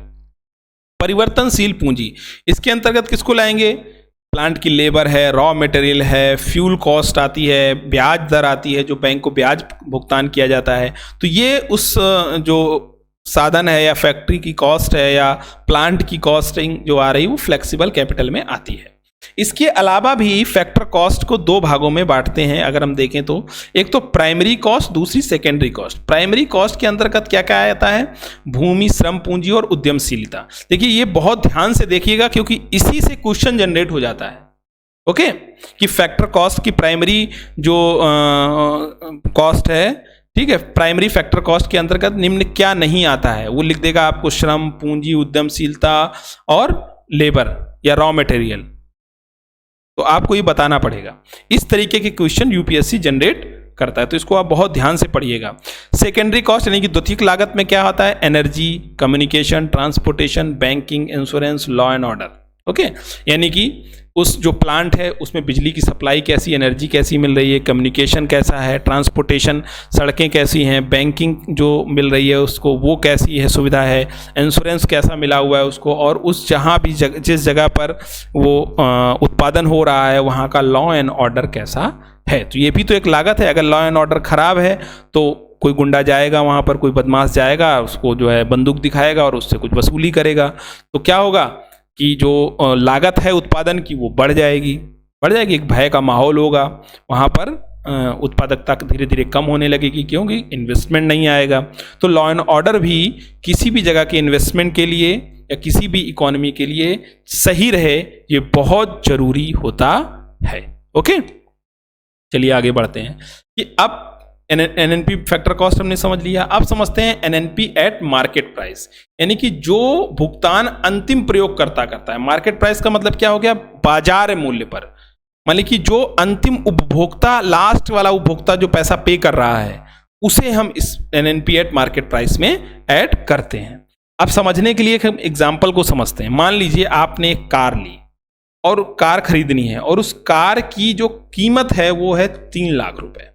S1: परिवर्तनशील पूंजी। इसके अंतर्गत किसको लाएंगे, प्लांट की लेबर है, रॉ मटेरियल है, फ्यूल कॉस्ट आती है, ब्याज दर आती है, जो बैंक को ब्याज भुगतान किया जाता है। तो ये उस जो साधन है या फैक्ट्री की कॉस्ट है या प्लांट की कॉस्टिंग जो आ रही है, वो फ्लेक्सिबल कैपिटल में आती है। इसके अलावा भी फैक्टर कॉस्ट को दो भागों में बांटते हैं अगर हम देखें तो, एक तो प्राइमरी कॉस्ट, दूसरी सेकेंडरी कॉस्ट। प्राइमरी कॉस्ट के अंतर्गत क्या क्या आता है, भूमि, श्रम पूंजी और उद्यमशीलता। देखिए ये बहुत ध्यान से देखिएगा क्योंकि इसी से क्वेश्चन जनरेट हो जाता है। ओके, कि फैक्टर कॉस्ट की प्राइमरी जो कॉस्ट है, ठीक है, प्राइमरी फैक्टर कॉस्ट के अंतर्गत निम्न क्या नहीं आता है, वो लिख देगा आपको, श्रम पूंजी, उद्यमशीलता और लेबर या रॉ मटेरियल। तो आपको ये बताना पड़ेगा। इस तरीके के क्वेश्चन यूपीएससी जनरेट करता है, तो इसको आप बहुत ध्यान से पढ़िएगा। सेकेंडरी कॉस्ट यानी कि द्वितीयक लागत में क्या होता है, energy, communication, transportation, banking, insurance, law and order. Okay, यानी कि उस जो प्लांट है उसमें बिजली की सप्लाई कैसी, एनर्जी कैसी मिल रही है, कम्युनिकेशन कैसा है, ट्रांसपोर्टेशन सड़कें कैसी हैं, बैंकिंग जो मिल रही है उसको वो कैसी है सुविधा है, इंश्योरेंस कैसा मिला हुआ है उसको, और उस जहाँ भी जिस जगह पर वो उत्पादन हो रहा है वहाँ का लॉ एंड ऑर्डर कैसा है। तो ये भी तो एक लागत है। अगर लॉ एंड ऑर्डर खराब है तो कोई गुंडा जाएगा वहाँ पर, कोई बदमाश जाएगा, उसको जो है बंदूक दिखाएगा और उससे कुछ वसूली करेगा, तो क्या होगा कि जो लागत है उत्पादन की वो बढ़ जाएगी। एक भय का माहौल होगा वहाँ पर, उत्पादकता धीरे धीरे कम होने लगेगी क्योंकि इन्वेस्टमेंट नहीं आएगा। तो लॉ एंड ऑर्डर भी किसी भी जगह के इन्वेस्टमेंट के लिए या किसी भी इकोनॉमी के लिए सही रहे, ये बहुत जरूरी होता है। ओके, चलिए आगे बढ़ते हैं कि अब एनएनपी फैक्टर कॉस्ट हमने समझ लिया। अब समझते हैं एनएनपी एट मार्केट प्राइस, यानी कि जो भुगतान अंतिम प्रयोगकर्ता करता है। मार्केट प्राइस का मतलब क्या हो गया, बाजार मूल्य पर, मतलब कि जो अंतिम उपभोक्ता, लास्ट वाला उपभोक्ता जो पैसा पे कर रहा है, उसे हम इस एनएनपी एट मार्केट प्राइस में ऐड करते हैं। अब समझने के लिए हम एग्जाम्पल को समझते हैं। मान लीजिए आपने एक कार ली और कार खरीदनी है और उस कार की जो कीमत है वो है 3 लाख रुपए,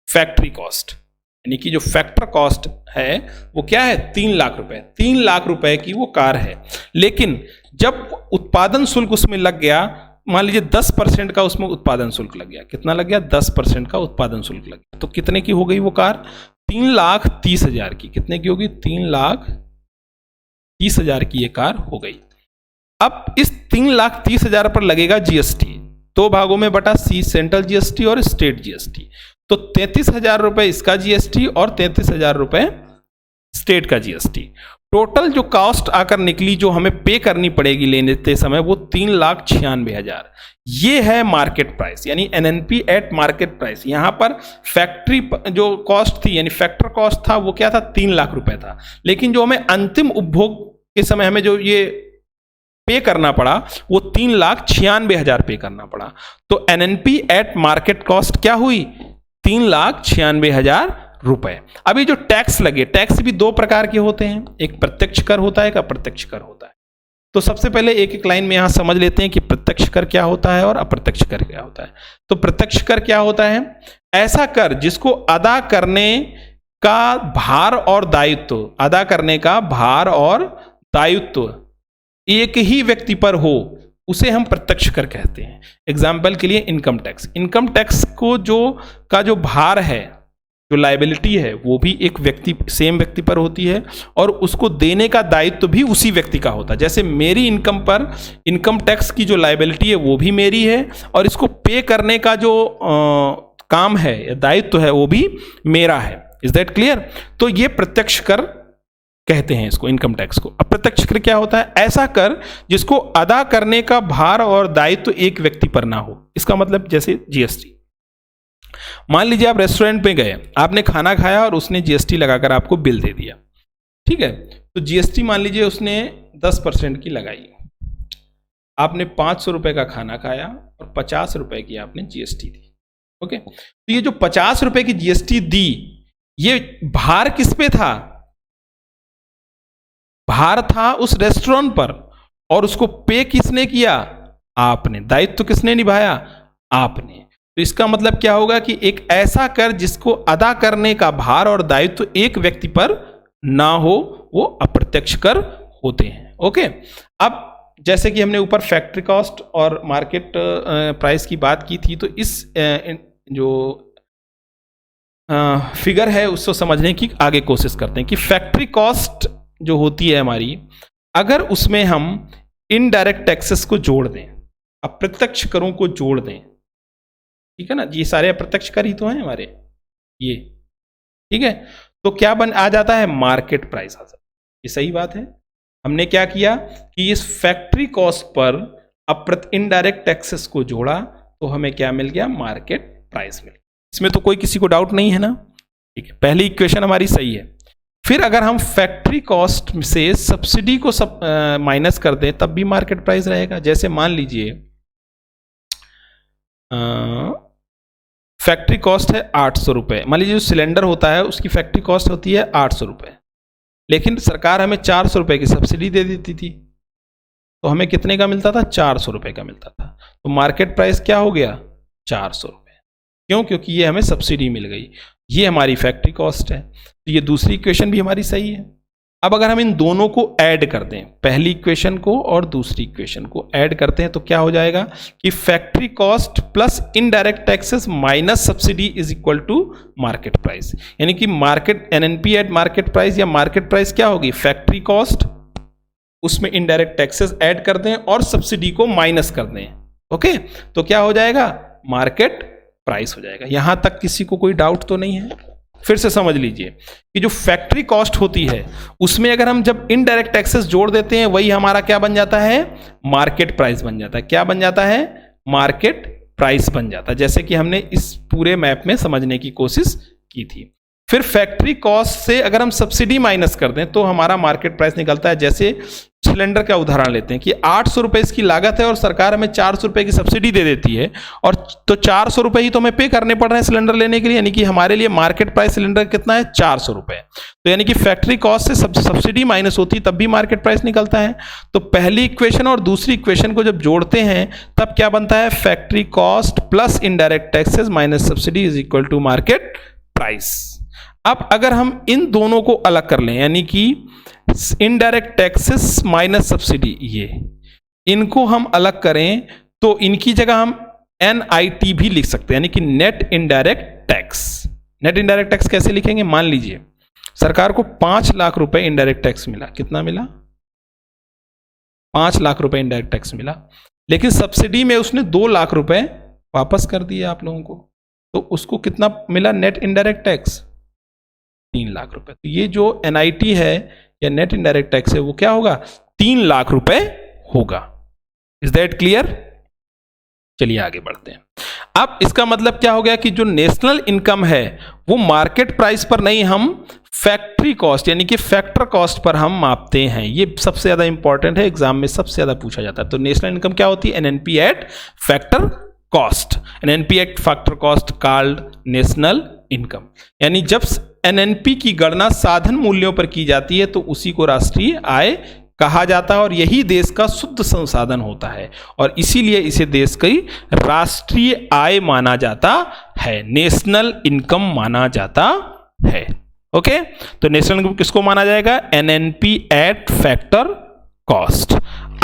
S1: फैक्ट्री कॉस्ट, यानी कि जो फैक्टर कॉस्ट है वो क्या है, 3 लाख रुपए। 3 लाख रुपए की वो कार है, लेकिन जब उत्पादन शुल्क उसमें लग गया, मान लीजिए 10% का उसमें उत्पादन शुल्क लग गया। कितना लग गया, 10% का उत्पादन शुल्क लग गया। तो कितने की हो गई वो कार, 3,30,000 की। कितने की होगी, 3,30,000 की ये कार हो गई। अब इस 3,30,000 पर लगेगा जीएसटी, 2 भागों में बटा, सी सेंट्रल जीएसटी और स्टेट जीएसटी। तो 33,000 रुपए इसका जीएसटी और 33,000 रुपए स्टेट का जीएसटी। टोटल जो कॉस्ट आकर निकली जो हमें पे करनी पड़ेगी लेते समय वो 3,96,000। ये है मार्केट प्राइस, यानी एनएनपी एट मार्केट प्राइस। यहां पर फैक्ट्री जो कॉस्ट थी यानी फैक्टर कॉस्ट था वो क्या था, 3 लाख रुपए था, लेकिन जो हमें अंतिम उपभोग के समय हमें जो ये पे करना पड़ा वो 3,96,000 पे करना पड़ा। तो एनएनपी एट मार्केट कॉस्ट क्या हुई, 3,96,000 रुपए। अभी जो टैक्स लगे, टैक्स भी दो प्रकार के होते हैं, एक प्रत्यक्ष कर होता है, एक अप्रत्यक्ष कर होता है। तो सबसे पहले एक एक लाइन में यहां समझ लेते हैं कि प्रत्यक्ष कर क्या होता है और अप्रत्यक्ष कर क्या होता है। तो प्रत्यक्ष कर क्या होता है, ऐसा कर जिसको अदा करने का भार और दायित्व, अदा करने का भार और दायित्व एक ही व्यक्ति पर हो, उसे हम प्रत्यक्ष कर कहते हैं। एग्जाम्पल के लिए इनकम टैक्स, इनकम टैक्स को जो भार है, जो लायबिलिटी है, वो भी एक व्यक्ति, सेम व्यक्ति पर होती है और उसको देने का दायित्व भी उसी व्यक्ति का होता है। जैसे मेरी इनकम पर इनकम टैक्स की जो लायबिलिटी है वो भी मेरी है और इसको पे करने का जो काम है या दायित्व है वो भी मेरा है। Is that clear? तो ये प्रत्यक्ष कर कहते हैं इसको, इनकम टैक्स को। अप्रत्यक्ष कर क्या होता है, ऐसा कर जिसको अदा करने का भार और दायित्व एक व्यक्ति पर ना हो। इसका मतलब जैसे जीएसटी, मान लीजिए आप रेस्टोरेंट में गए, आपने खाना खाया और उसने जीएसटी लगाकर आपको बिल दे दिया, ठीक है। तो जीएसटी मान लीजिए उसने 10% की लगाई, आपने 500 रुपए का खाना खाया और 50 रुपए की आपने जीएसटी दी। ओके, तो ये जो 50 रुपए की जीएसटी दी, ये भार किस पे था, भार था उस रेस्टोरेंट पर, और उसको पे किसने किया, आपने। दायित्व किसने निभाया, आपने। तो इसका मतलब क्या होगा कि एक ऐसा कर जिसको अदा करने का भार और दायित्व एक व्यक्ति पर ना हो, वो अप्रत्यक्ष कर होते हैं। ओके, अब जैसे कि हमने ऊपर फैक्ट्री कॉस्ट और मार्केट प्राइस की बात की थी, तो इस जो फिगर है उसको समझने की आगे कोशिश करते हैं कि फैक्ट्री कॉस्ट जो होती है हमारी, अगर उसमें हम इनडायरेक्ट टैक्सेस को जोड़ दें, अप्रत्यक्ष करों को जोड़ दें, ठीक है ना, ये सारे अप्रत्यक्ष कर ही तो हैं हमारे ये, ठीक है, तो क्या आ जाता है, मार्केट प्राइस आ जाता है। ये सही बात है। हमने क्या किया कि इस factory cost per indirect taxes को जोड़ा, तो हमें क्या मिल गया, मार्केट प्राइस मिल गया। इसमें तो कोई किसी को डाउट नहीं है ना, ठीक है, पहली इक्वेशन हमारी सही है। फिर अगर हम फैक्ट्री कॉस्ट से सब्सिडी को माइनस कर दें, तब भी मार्केट प्राइस रहेगा। जैसे मान लीजिए फैक्ट्री कॉस्ट है 800 रुपये, मान लीजिए जो सिलेंडर होता है उसकी फैक्ट्री कॉस्ट होती है 800 रुपये, लेकिन सरकार हमें 400 रुपये की सब्सिडी दे देती थी, तो हमें कितने का मिलता था, 400 रुपये का मिलता था। तो मार्केट प्राइस क्या हो गया, 400 रुपये। क्यों, क्योंकि ये हमें सब्सिडी मिल गई, ये हमारी फैक्ट्री कॉस्ट है। तो ये दूसरी इक्वेशन भी हमारी सही है। अब अगर हम इन दोनों को ऐड कर दें, पहली इक्वेशन को और दूसरी इक्वेशन को ऐड करते हैं, तो क्या हो जाएगा कि factory cost plus indirect taxes minus subsidy is equal to market price. यानी कि market NNP at market price या मार्केट प्राइस क्या होगी, फैक्ट्री कॉस्ट, उसमें इनडायरेक्ट टैक्सेस ऐड कर दें और सब्सिडी को माइनस कर दें। ओके, तो क्या हो जाएगा, मार्केट प्राइस हो जाएगा। यहां तक किसी को कोई डाउट तो नहीं है? फिर से समझ लीजिए कि जो फैक्ट्री कॉस्ट होती है उसमें अगर हम जब इनडायरेक्ट टैक्सेस जोड़ देते हैं, वही हमारा क्या बन जाता है, मार्केट प्राइस बन जाता है। क्या बन जाता है, मार्केट प्राइस बन जाता है, जैसे कि हमने इस पूरे मैप में समझने की कोशिश की थी। फिर फैक्ट्री कॉस्ट से अगर हम सब्सिडी माइनस कर दें तो हमारा मार्केट प्राइस निकलता है। जैसे सिलेंडर का उदाहरण लेते हैं कि 800 रुपये इसकी लागत है और सरकार हमें 400 रुपये की सब्सिडी दे देती है, और तो 400 रुपये ही तो हमें पे करने पड़ रहे हैं सिलेंडर लेने के लिए, यानी कि हमारे लिए मार्केट प्राइस सिलेंडर कितना है, 400 रुपये। तो यानी कि फैक्ट्री कॉस्ट से सब्सिडी माइनस होती तब भी मार्केट प्राइस निकलता है। तो पहली इक्वेशन और दूसरी इक्वेशन को जब जोड़ते हैं तब क्या बनता है, factory cost plus indirect taxes minus subsidy is equal to market price. अब अगर हम इन दोनों को अलग कर लें, यानी कि इनडायरेक्ट टैक्सेस माइनस सब्सिडी, ये इनको हम अलग करें तो इनकी जगह हम NIT भी लिख सकते हैं, यानी कि net indirect tax. Net indirect tax कैसे लिखेंगे, मान लीजिए सरकार को 5 लाख रुपए इनडायरेक्ट टैक्स मिला, कितना मिला, 5 लाख रुपए इनडायरेक्ट टैक्स मिला, लेकिन सब्सिडी में उसने 2 लाख रुपए वापस कर दिए आप लोगों को, तो उसको कितना मिला नेट इनडायरेक्ट टैक्स, 3 लाख रुपए। तो ये जो NIT है या नेट इनडायरेक्ट टैक्स है वो क्या होगा, 3 लाख रुपए होगा। Is that clear? चलिए आगे बढ़ते हैं। अब इसका मतलब क्या हो गया कि जो नेशनल इनकम है वो मार्केट प्राइस पर नहीं, हम फैक्ट्री कॉस्ट यानी कि फैक्टर कॉस्ट पर हम मापते हैं। ये सबसे ज्यादा इंपॉर्टेंट है, एग्जाम में सबसे ज्यादा पूछा जाता है। तो नेशनल इनकम क्या होती है, NNP eight factor cost, NNP eight factor cost called national income. यानी जब एनएनपी की गणना साधन मूल्यों पर की जाती है तो उसी को राष्ट्रीय आय कहा जाता है, और यही देश का शुद्ध संसाधन होता है, और इसीलिए इसे देश की राष्ट्रीय आय माना जाता है, नेशनल इनकम माना जाता है। ओके, तो नेशनल इनकम किसको माना जाएगा, एनएनपी एट फैक्टर कॉस्ट।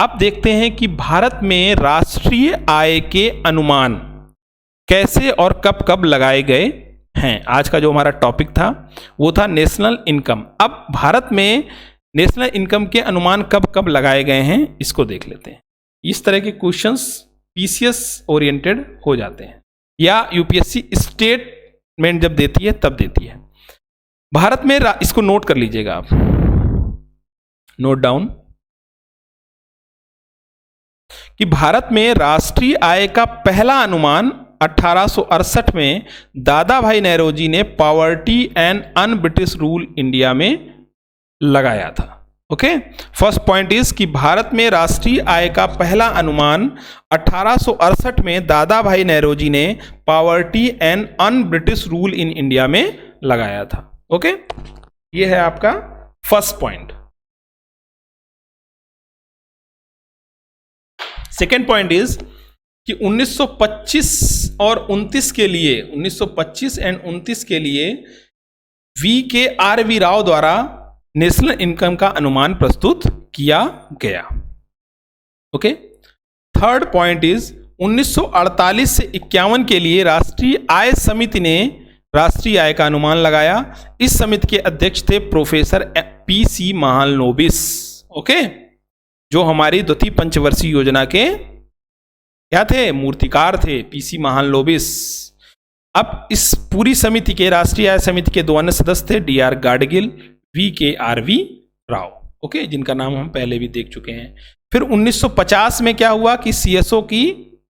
S1: अब देखते हैं कि भारत में राष्ट्रीय आय के अनुमान कैसे और कब कब लगाए गए हैं। आज का जो हमारा टॉपिक था वो था नेशनल इनकम। अब भारत में नेशनल इनकम के अनुमान कब कब लगाए गए हैं इसको देख लेते हैं। इस तरह के क्वेश्चंस पीसीएस ओरिएंटेड हो जाते हैं, या यूपीएससी स्टेटमेंट जब देती है तब देती है। भारत में इसको नोट कर लीजिएगा आप, नोट डाउन, कि भारत में राष्ट्रीय आय का पहला अनुमान 1868 में दादा भाई नौरोजी ने poverty and un British rule India में लगाया था। ओके, फर्स्ट पॉइंट इज कि भारत में राष्ट्रीय आय का पहला अनुमान 1868 में दादा भाई नौरोजी ने poverty and un British rule in India में लगाया था। ओके, ये है आपका first point. Second point is कि 1925 और 29 के लिए, 1925 एंड 29 के लिए VKRV राव द्वारा नेशनल इनकम का अनुमान प्रस्तुत किया गया। ओके, थर्ड पॉइंट इज 1948 से 51 के लिए राष्ट्रीय आय समिति ने राष्ट्रीय आय का अनुमान लगाया। इस समिति के अध्यक्ष थे प्रोफेसर PC महालनोबिस। ओके, जो हमारी द्वितीय पंचवर्षीय योजना के क्या थे, मूर्तिकार थे, PC महालनोबिस। अब इस पूरी समिति के, राष्ट्रीय आय समिति के 2 अन्य सदस्य थे, DR Gadgil, VKRV Rao. Okay, जिनका नाम हम पहले भी देख चुके हैं। फिर 1950 में क्या हुआ कि CSO की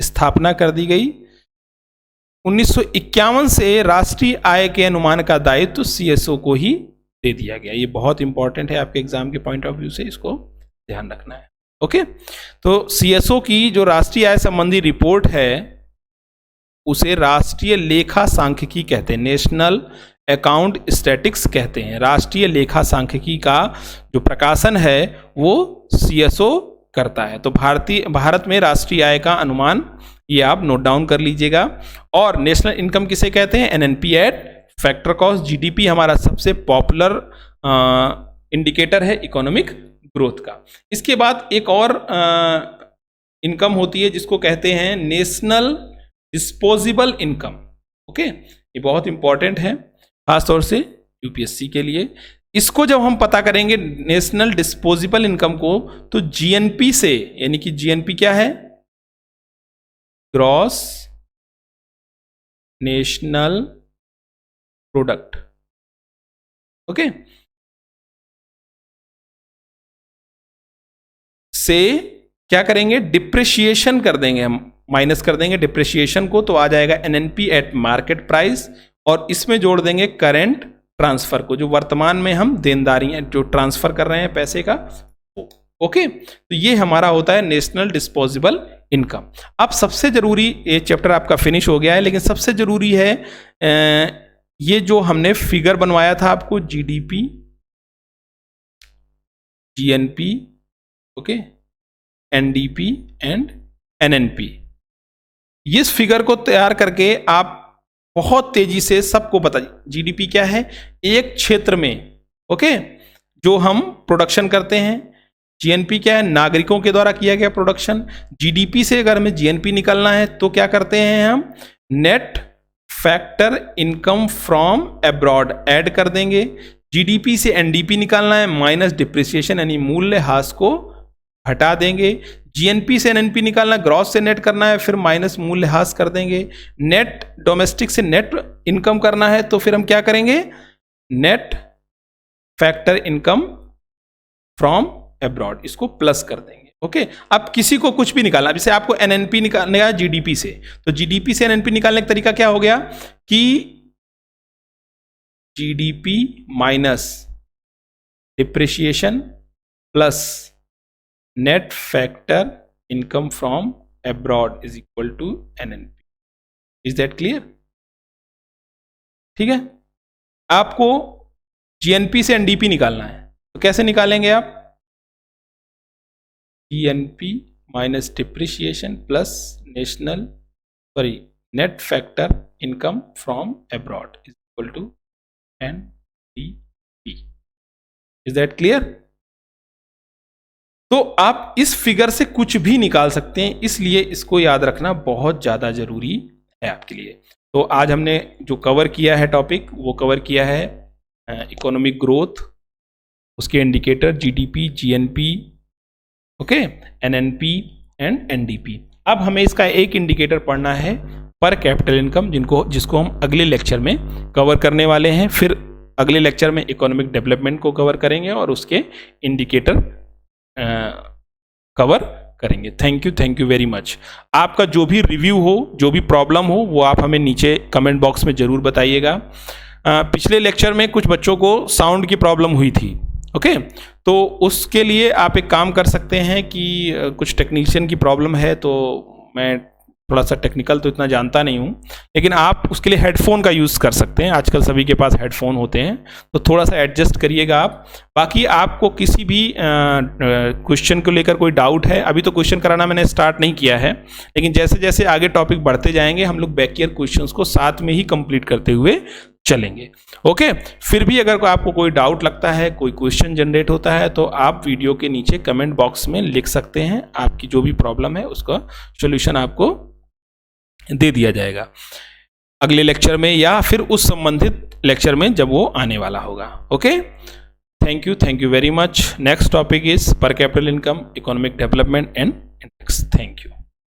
S1: स्थापना कर दी गई। 1951 से राष्ट्रीय आय के अनुमान का दायित्व CSO को ही दे दिया गया। ये बहुत इंपॉर्टेंट है आपके एग्जाम के पॉइंट ऑफ व्यू से, इसको ध्यान रखना है। ओके, तो CSO की जो राष्ट्रीय आय संबंधी रिपोर्ट है उसे राष्ट्रीय लेखा सांख्यिकी कहते हैं, नेशनल अकाउंट स्टैटिक्स कहते हैं। राष्ट्रीय लेखा सांख्यिकी का जो प्रकाशन है वो CSO करता है। तो भारत में राष्ट्रीय आय का अनुमान ये आप नोट डाउन कर लीजिएगा। और नेशनल इनकम किसे कहते हैं, NNP eight factor cost. GDP हमारा सबसे पॉपुलर इंडिकेटर है इकोनॉमिक ग्रोथ का। इसके बाद एक और इनकम होती है जिसको कहते हैं नेशनल डिस्पोजेबल इनकम। ओके, ये बहुत इंपॉर्टेंट है खासतौर से यूपीएससी के लिए। इसको जब हम पता करेंगे नेशनल डिस्पोजेबल इनकम को, तो जीएनपी से, यानी कि जीएनपी क्या है, ग्रॉस नेशनल प्रोडक्ट। ओके, से क्या करेंगे, डिप्रिशिएशन कर देंगे, हम माइनस कर देंगे डिप्रिशिएशन को, तो आ जाएगा एनएनपी एट मार्केट प्राइस, और इसमें जोड़ देंगे करेंट ट्रांसफर को, जो वर्तमान में हम देनदारियां जो ट्रांसफर कर रहे हैं पैसे का। ओके, तो ये हमारा होता है नेशनल डिस्पोजेबल इनकम। अब सबसे जरूरी, ये चैप्टर आपका फिनिश हो गया है, लेकिन सबसे जरूरी है ये जो हमने फिगर बनवाया था आपको, GDP, GNP, okay, NDP and NNP. इस फिगर को तैयार करके आप बहुत तेजी से सबको बता, जीडीपी क्या है, एक क्षेत्र में, ओके, जो हम प्रोडक्शन करते हैं। जीएनपी क्या है, नागरिकों के द्वारा किया गया प्रोडक्शन। जीडीपी से अगर हमें जीएनपी निकालना है तो क्या करते हैं हम, net factor income from abroad add कर देंगे। जीडीपी से एनडीपी निकालना है, माइनस डिप्रिसिएशन यानी मूल्यह्रास को हटा देंगे। जीएनपी से एनएनपी निकालना, ग्रॉस से नेट करना है, फिर माइनस मूल्यह्रास कर देंगे। नेट डोमेस्टिक से नेट इनकम करना है तो फिर हम क्या करेंगे, net factor income from abroad, इसको प्लस कर देंगे। ओके, अब किसी को कुछ भी निकालना, जैसे आपको एनएनपी निकालने का जीडीपी से, तो जीडीपी से एनएनपी निकालने का तरीका क्या हो गया कि GDP minus depreciation plus net factor income from abroad is equal to NNP. Is that clear? ठीक है, आपको जीएनपी से एनडीपी निकालना है, तो कैसे निकालेंगे आप? GNP minus depreciation plus net factor income from abroad is equal to NDP. Is that clear? तो आप इस फिगर से कुछ भी निकाल सकते हैं, इसलिए इसको याद रखना बहुत ज़्यादा जरूरी है आपके लिए। तो आज हमने जो कवर किया है टॉपिक, वो कवर किया है इकोनॉमिक ग्रोथ, उसके indicator GDP, GNP, okay, NNP and NDP. अब हमें इसका एक इंडिकेटर पढ़ना है पर कैपिटल इनकम, जिसको हम अगले लेक्चर में कवर करने वाले हैं। फिर अगले लेक्चर में इकोनॉमिक डेवलपमेंट को कवर करेंगे और उसके इंडिकेटर कवर करेंगे। Thank you very much. आपका जो भी रिव्यू हो, जो भी प्रॉब्लम हो, वो आप हमें नीचे कमेंट बॉक्स में ज़रूर बताइएगा। पिछले लेक्चर में कुछ बच्चों को साउंड की प्रॉब्लम हुई थी, ओके, तो उसके लिए आप एक काम कर सकते हैं कि कुछ टेक्नीशियन की प्रॉब्लम है, तो मैं थोड़ा सा टेक्निकल तो इतना जानता नहीं हूँ, लेकिन आप उसके लिए हेडफोन का यूज़ कर सकते हैं। आजकल सभी के पास हेडफोन होते हैं, तो थोड़ा सा एडजस्ट करिएगा आप। बाकी आपको किसी भी क्वेश्चन को लेकर कोई डाउट है, अभी तो क्वेश्चन कराना मैंने स्टार्ट नहीं किया है, लेकिन जैसे जैसे आगे टॉपिक बढ़ते जाएंगे हम लोग बैक ईयर क्वेश्चंस को साथ में ही कंप्लीट करते हुए चलेंगे। ओके, फिर भी अगर आपको कोई डाउट लगता है, कोई क्वेश्चन जनरेट होता है, तो आप वीडियो के नीचे कमेंट बॉक्स में लिख सकते हैं। आपकी जो भी प्रॉब्लम है उसका सॉल्यूशन आपको दे दिया जाएगा अगले लेक्चर में या फिर उस संबंधित लेक्चर में जब वो आने वाला होगा। Okay, thank you very much. Next topic is per capital income, economic development and index. Thank you.